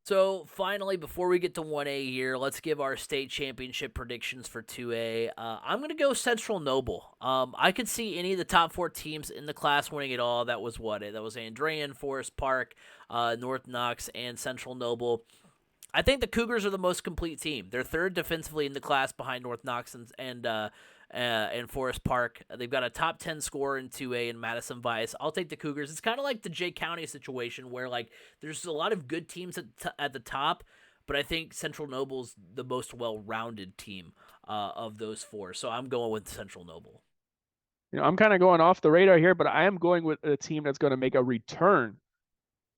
So finally, before we get to 1A here, let's give our state championship predictions for 2A. I'm going to go Central Noble. I could see any of the top 4 teams in the class winning it all. That was That was Andrean, Forest Park, North Knox, and Central Noble. I think the Cougars are the most complete team. They're third defensively in the class behind North Knox and Forest Park. They've got a top 10 scorer in 2A in Madison Vice. I'll take the Cougars. It's kind of like the Jay County situation where like there's a lot of good teams at the top, but I think Central Noble's the most well-rounded team of those 4. So I'm going with Central Noble. I'm kind of going off the radar here, but I am going with a team that's going to make a return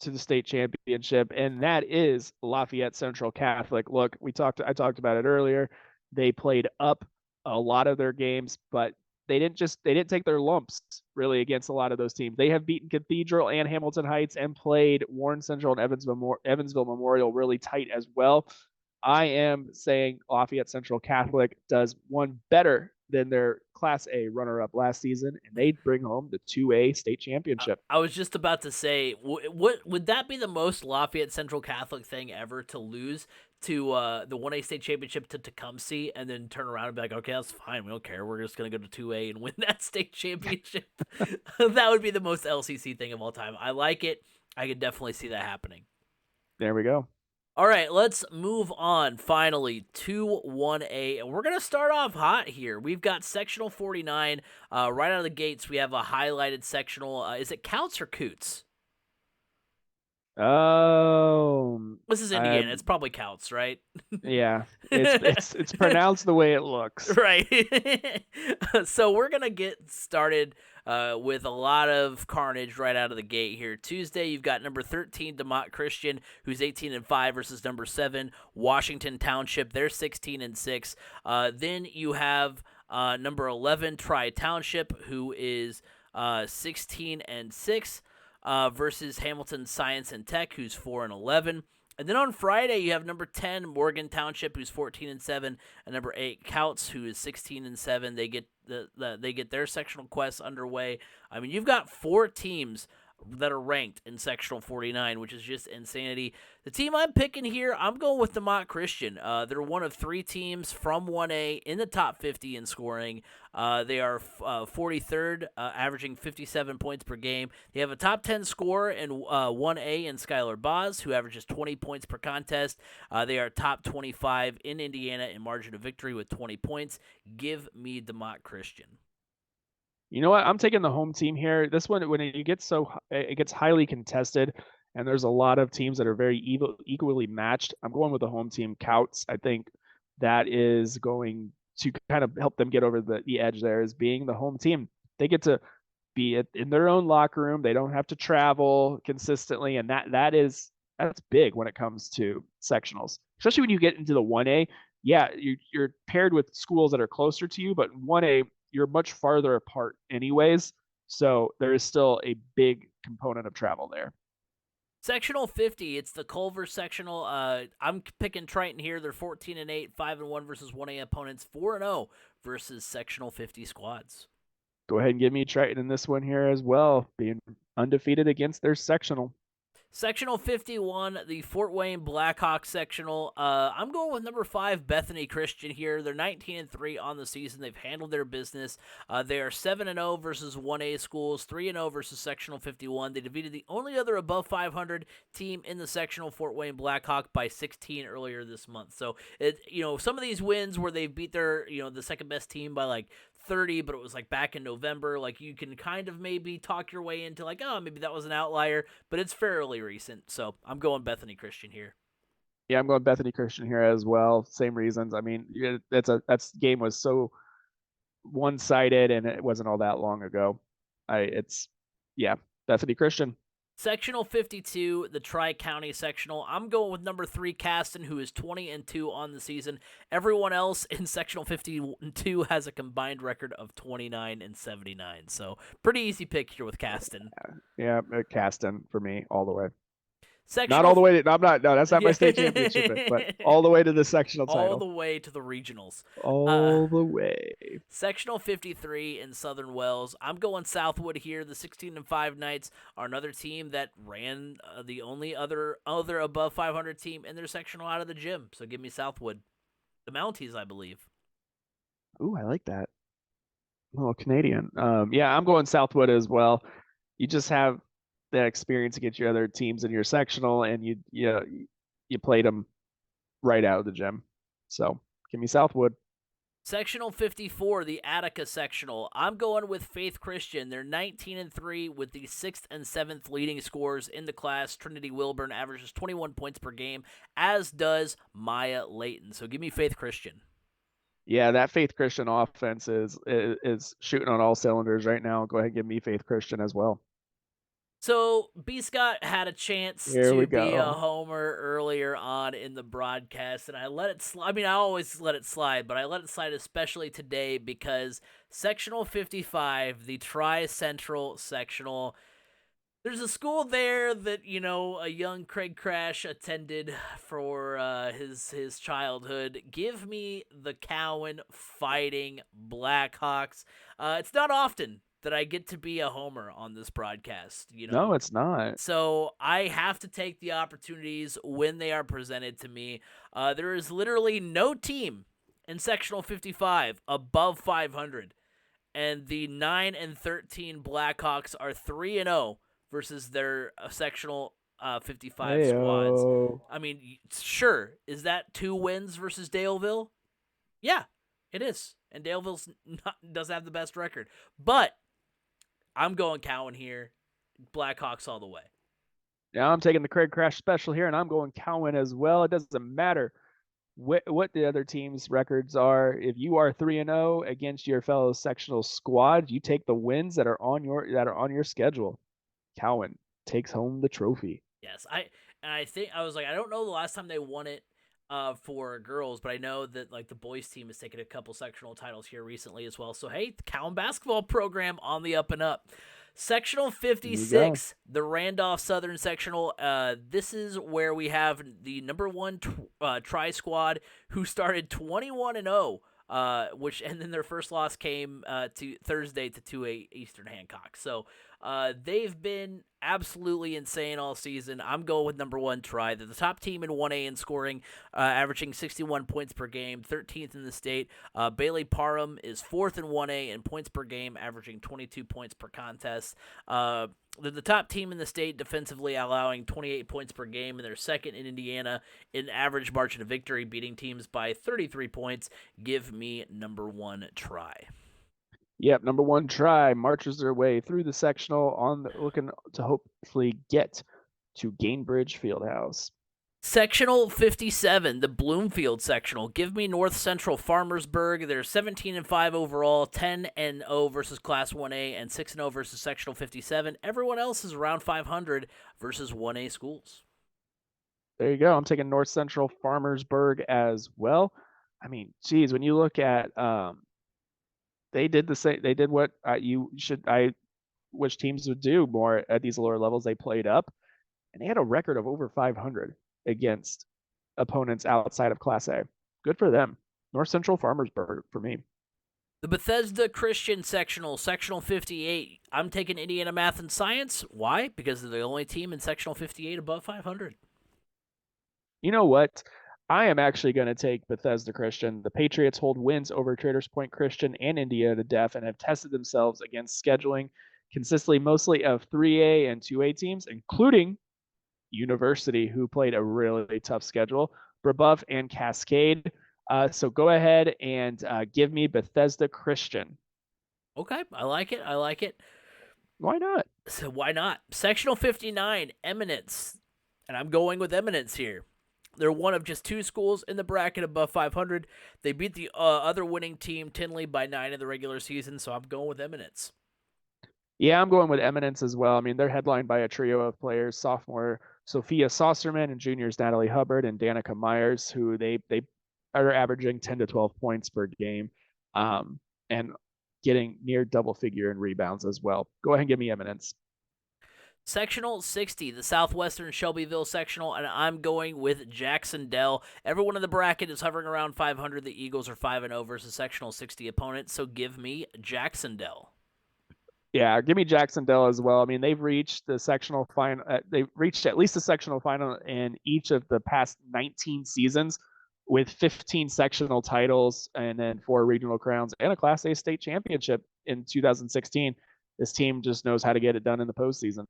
to the state championship, and that is Lafayette Central Catholic. Look, I talked about it earlier. They played up a lot of their games, but they didn't take their lumps really against a lot of those teams. They have beaten Cathedral and Hamilton Heights and played Warren Central and Evansville Memorial really tight as well. I am saying Lafayette Central Catholic does one better than their Class A runner-up last season, and they bring home the 2A state championship. I was just about to say, what would that be the most Lafayette Central Catholic thing ever to lose to the 1A state championship to Tecumseh and then turn around and be like, okay, that's fine, we don't care, we're just gonna go to 2A and win that state championship. That would be the most LCC thing of all time. I like it. I could definitely see that happening. There we go. All right, let's move on finally to 1A. And we're going to start off hot here. We've got sectional 49. Right out of the gates, we have a highlighted sectional. Is it Counts or Coots? This is Indiana. It's probably Counts, right? Yeah, it's pronounced the way it looks. Right. So we're going to get started with a lot of carnage right out of the gate here. Tuesday, you've got number 13, DeMont Christian, who's 18-5 versus number 7, Washington Township. They're 16-6. Then you have number 11, Tri Township, who is 16-6 versus Hamilton Science and Tech, who's 4-11. And then on Friday, you have number 10, Morgan Township, who's 14-7, and number 8, Couts, who is 16-7. They get they get their sectional quests underway. I mean, you've got 4 teams that are ranked in sectional 49, which is just insanity. The team I'm picking here, I'm going with DeMont Christian. They're one of 3 teams from 1A in the top 50 in scoring. They are 43rd, averaging 57 points per game. They have a top 10 scorer in 1A in Skylar Boz, who averages 20 points per contest. They are top 25 in Indiana in margin of victory with 20 points. Give me DeMont Christian. You know what? I'm taking the home team here. This one, when it gets highly contested, and there's a lot of teams that are very equally matched, I'm going with the home team, Couts. I think that is going to kind of help them get over the edge there, as being the home team. They get to be in their own locker room. They don't have to travel consistently, and that's big when it comes to sectionals, especially when you get into the 1A. Yeah, you're paired with schools that are closer to you, but 1A, you're much farther apart anyways. So there is still a big component of travel there. Sectional 50, it's the Culver sectional. I'm picking Triton here. They're 14-8, 5-1 versus 1A opponents, 4-0 versus sectional 50 squads. Go ahead and give me Triton in this one here as well, being undefeated against their sectional. Sectional 51, the Fort Wayne Blackhawks sectional. I'm going with number 5, Bethany Christian here. They're 19-3 on the season. They've handled their business. They are 7-0 versus 1A schools, 3-0 versus sectional 51. They defeated the only other above 500 team in the sectional, Fort Wayne Blackhawk, by 16 earlier this month. So some of these wins where they beat their the second best team by like 30, but it was like back in November. Like, you can kind of maybe talk your way into like, oh, maybe that was an outlier, but it's fairly recent. So I'm going Bethany Christian here. Yeah, I'm going Bethany Christian here as well. Same reasons. I mean, that's game was so one-sided, and it wasn't all that long ago. Bethany Christian. Sectional 52, the Tri-County sectional. I'm going with number 3, Caston, who is 20-2 on the season. Everyone else in sectional 52 has a combined record of 29-79. So pretty easy pick here with Caston. Yeah, Caston for me all the way. Sectional, not all the way. I'm not. No, that's not my state championship pick, but all the way to the sectional title. All the way to the regionals. All the way. Sectional 53 in Southern Wells. I'm going Southwood here. The 16-5 Knights are another team that ran the only other above 500 team in their sectional out of the gym. So give me Southwood. The Mounties, I believe. Ooh, I like that. A little Canadian. Yeah, I'm going Southwood as well. You just have that experience against your other teams in your sectional, and you played them right out of the gym. So give me Southwood. Sectional 54, the Attica sectional. I'm going with Faith Christian. They're 19-3 with the 6th and 7th leading scorers in the class. Trinity Wilburn averages 21 points per game, as does Maya Layton. So give me Faith Christian. Yeah, that Faith Christian offense is shooting on all cylinders right now. Go ahead and give me Faith Christian as well. So, B. Scott had a chance to be a homer earlier on in the broadcast, and I let it slide. I mean, I always let it slide, but I let it slide especially today because Sectional 55, the Tri-Central Sectional, There's a school there that a young Craig Crash attended for his childhood. Give me the Cowan Fighting Blackhawks. It's not often that I get to be a homer on this broadcast. No, it's not. So I have to take the opportunities when they are presented to me. There is literally no team in sectional 55 above 500, and the 9-13 Blackhawks are 3-0 versus their sectional 55 squads. Heyo. I mean, sure, is that 2 wins versus Daleville? Yeah, it is. And Daleville's doesn't have the best record, but I'm going Cowan here. Blackhawks all the way. Yeah, I'm taking the Craig Crash special here, and I'm going Cowan as well. It doesn't matter what the other team's records are. If you are 3-0 against your fellow sectional squad, you take the wins that are on your schedule. Cowan takes home the trophy. Yes, I think I was like, I don't know the last time they won it for girls, but I know that like the boys team has taken a couple sectional titles here recently as well. So hey, the Cowan basketball program on the up and up. Sectional 56, the Randolph Southern Sectional. This is where we have the number 1 tri squad who started 21-0. And then their first loss came to Thursday to 2A Eastern Hancock. So they've been absolutely insane all season. I'm going with number 1 try. They're the top team in 1A in scoring, averaging 61 points per game, 13th in the state. Bailey Parham is 4th in 1A in points per game, averaging 22 points per contest. They're the top team in the state defensively, allowing 28 points per game, and they're second in Indiana in average margin of victory, beating teams by 33 points. Give me number 1 try. Yep, number 1 try marches their way through the sectional looking to hopefully get to Gainbridge Fieldhouse. Sectional 57, the Bloomfield sectional. Give me North Central Farmersburg. They're 17-5 overall, 10-0 versus Class 1A, and 6-0 versus sectional 57. Everyone else is around 500 versus 1A schools. There you go. I'm taking North Central Farmersburg as well. I mean, geez, when you look at they did the same. They did what which teams would do more at these lower levels. They played up, and they had a record of over 500 against opponents outside of Class A. Good for them. North Central Farmersburg for me. The Bethesda Christian sectional, sectional 58. I'm taking Indiana Math and Science. Why? Because they're the only team in sectional 58 above 500. You know what? I am actually going to take Bethesda Christian. The Patriots hold wins over Traders Point Christian and Indiana Def and have tested themselves against scheduling consistently mostly of 3A and 2A teams, including University, who played a really tough schedule, Brebeuf and Cascade. So go ahead and give me Bethesda Christian. Okay, I like it. I like it. Why not? So why not? Sectional 59, Eminence. And I'm going with Eminence here. They're one of just 2 schools in the bracket above 500. They beat the other winning team, Tinley, by 9 in the regular season, so I'm going with Eminence. Yeah, I'm going with Eminence as well. I mean, they're headlined by a trio of players, sophomore Sophia Saucerman and juniors Natalie Hubbard and Danica Myers, who they are averaging 10 to 12 points per game and getting near double figure in rebounds as well. Go ahead and give me Eminence. Sectional 60, the Southwestern Shelbyville sectional, and I'm going with Jacksonville. Everyone in the bracket is hovering around 500. The Eagles are 5-0 versus sectional 60 opponents, so give me Jacksonville. Yeah, give me Jacksonville as well. I mean, they've reached the sectional final. They've reached at least the sectional final in each of the past 19 seasons, with 15 sectional titles and then 4 regional crowns and a Class A state championship in 2016. This team just knows how to get it done in the postseason.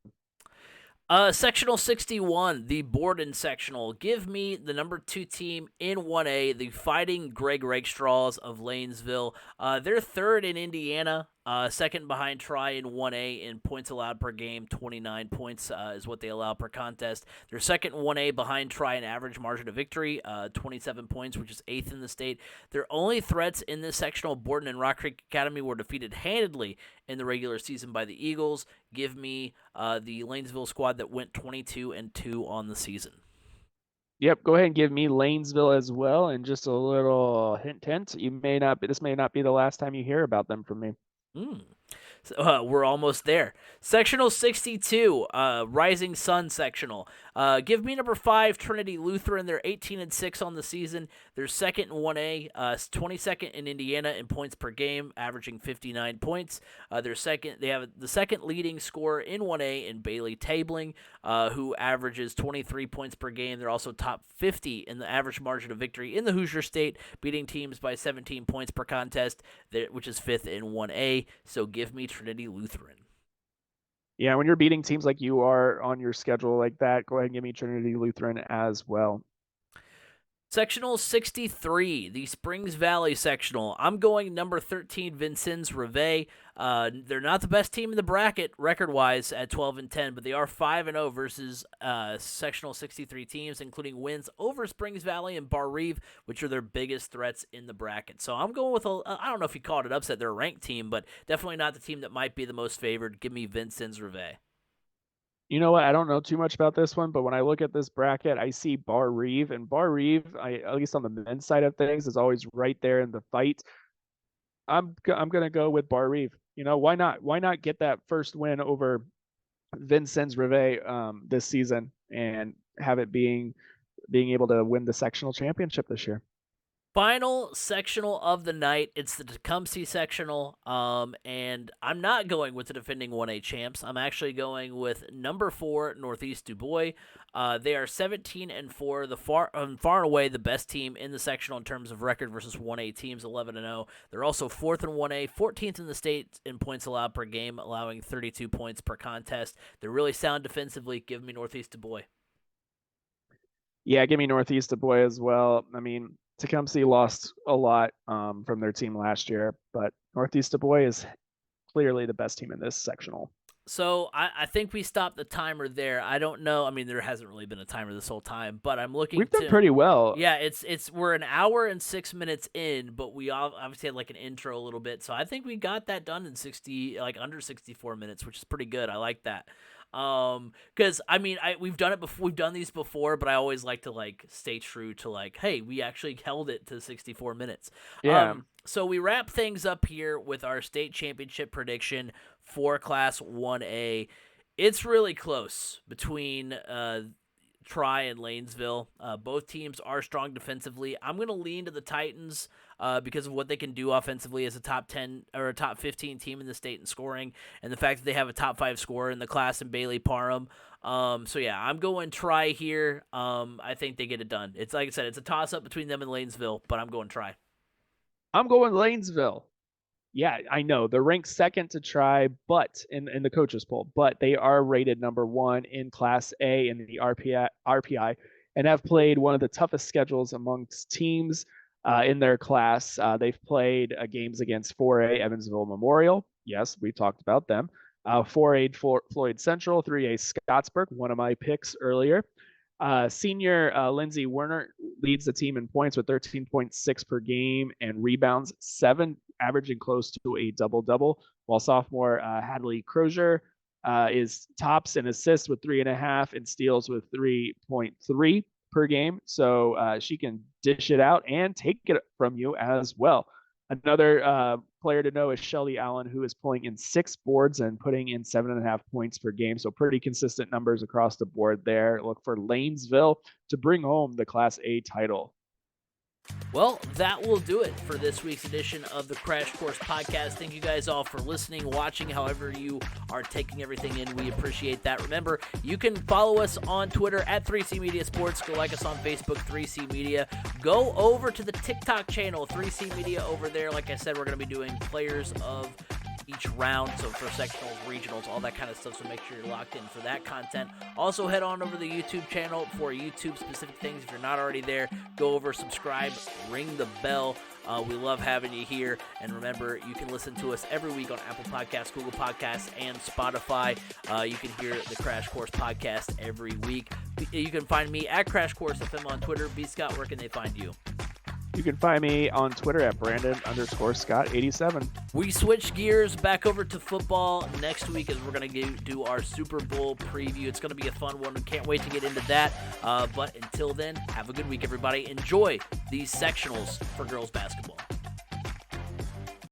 Sectional 61, the Borden sectional. Give me the number 2 team in 1A, the Fighting Greg Rakestraws of Lanesville. They're 3rd in Indiana, second behind Tri in 1A in points allowed per game. 29 points is what they allow per contest. They're second in 1A behind Tri in average margin of victory, 27 points, which is 8th in the state. Their only threats in this sectional, Borden and Rock Creek Academy, were defeated handedly in the regular season by the Eagles. Give me the Lanesville squad that went 22-2 on the season. Yep, go ahead and give me Lanesville as well. And just a little hint, this may not be the last time you hear about them from me. So, we're almost there. Sectional 62, Rising Sun sectional. Give me number 5, Trinity Lutheran. They're 18-6 on the season. They're second in 1A, 22nd in Indiana in points per game, averaging 59 points. They have the second leading scorer in 1A in Bailey Tabling, who averages 23 points per game. They're also top 50 in the average margin of victory in the Hoosier State, beating teams by 17 points per contest, which is 5th in 1A. So give me Trinity Lutheran. Yeah, when you're beating teams like you are on your schedule like that, go ahead and give me Trinity Lutheran as well. Sectional 63, the Springs Valley sectional. I'm going number 13, Vincennes Reveille. They're not the best team in the bracket record-wise at 12-10, but they are 5-0 versus sectional 63 teams, including wins over Springs Valley and Bar Reeve, which are their biggest threats in the bracket. So I'm going with I don't know if you called it upset. They're a ranked team, but definitely not the team that might be the most favored. Give me Vincennes Reveille. You know what? I don't know too much about this one, but when I look at this bracket, I see Bar Reeve, and Bar Reeve, at least on the men's side of things, is always right there in the fight. I'm gonna go with Bar Reeve. You know, why not? Why not get that first win over Vincennes Reveille this season and have it being able to win the sectional championship this year? Final sectional of the night. It's the Tecumseh sectional, and I'm not going with the defending 1A champs. I'm actually going with number 4 Northeast Dubois. They are 17-4, the far and away the best team in the sectional in terms of record versus 1A teams, 11-0. They're also 4th in 1A, 14th in the state in points allowed per game, allowing 32 points per contest. They're really sound defensively. Give me Northeast Dubois. Yeah, give me Northeast Dubois as well. I mean, Tecumseh lost a lot from their team last year, but Northeast Dubois is clearly the best team in this sectional. So I think we stopped the timer there. I don't know. I mean, there hasn't really been a timer this whole time, but I'm looking. We've done pretty well. Yeah, we're an hour and 6 minutes in, but we obviously had like an intro a little bit, so I think we got that done in under 64 minutes, which is pretty good. I like that. Because I mean, we've done it before. We've done these before, but I always like to stay true to hey, we actually held it to 64 minutes. Yeah. So we wrap things up here with our state championship prediction for Class 1A. It's really close between Tri and Lanesville. Both teams are strong defensively. I'm going to lean to the Titans because of what they can do offensively as a top 10 or a top 15 team in the state in scoring, and the fact that they have a top 5 scorer in the class in Bailey Parham. So yeah, I'm going Tri here. I think they get it done. It's like I said, it's a toss up between them and Lanesville, but I'm going Tri. I'm going Lanesville. Yeah, I know they're ranked second to Tri, but in the coaches poll, but they are rated number 1 in Class A in the RPI, and have played one of the toughest schedules amongst teams in their class. They've played games against 4A Evansville Memorial. Yes, we talked about them. 4A Floyd Central, 3A Scottsburg, one of my picks earlier. Senior Lindsey Werner leads the team in points with 13.6 per game and rebounds 7, averaging close to a double-double, while sophomore Hadley Crozier is tops in assists with 3.5 and steals with 3.3 per game. So she can dish it out and take it from you as well. Another player to know is Shelly Allen, who is pulling in 6 boards and putting in 7.5 points per game. So pretty consistent numbers across the board there. Look for Lanesville to bring home the Class A title. Well, that will do it for this week's edition of the Crash Course Podcast. Thank you guys all for listening, watching, however you are taking everything in. We appreciate that. Remember, you can follow us on Twitter at 3C Media Sports. Go like us on Facebook, 3C Media. Go over to the TikTok channel, 3C Media over there. Like I said, we're going to be doing players of each round, so for sectionals, regionals, all that kind of stuff, so make sure you're locked in for that content. Also, head on over to the YouTube channel for YouTube-specific things. If you're not already there, go over, subscribe, ring the bell. We love having you here, and remember, you can listen to us every week on Apple Podcasts, Google Podcasts, and Spotify. You can hear the Crash Course Podcast every week. You can find me at Crash Course FM on Twitter. B. Scott, where can they find you? You can find me on Twitter at Brandon_Scott87. We switch gears back over to football next week as we're going to do our Super Bowl preview. It's going to be a fun one. Can't wait to get into that. But until then, have a good week, everybody. Enjoy these sectionals for girls basketball.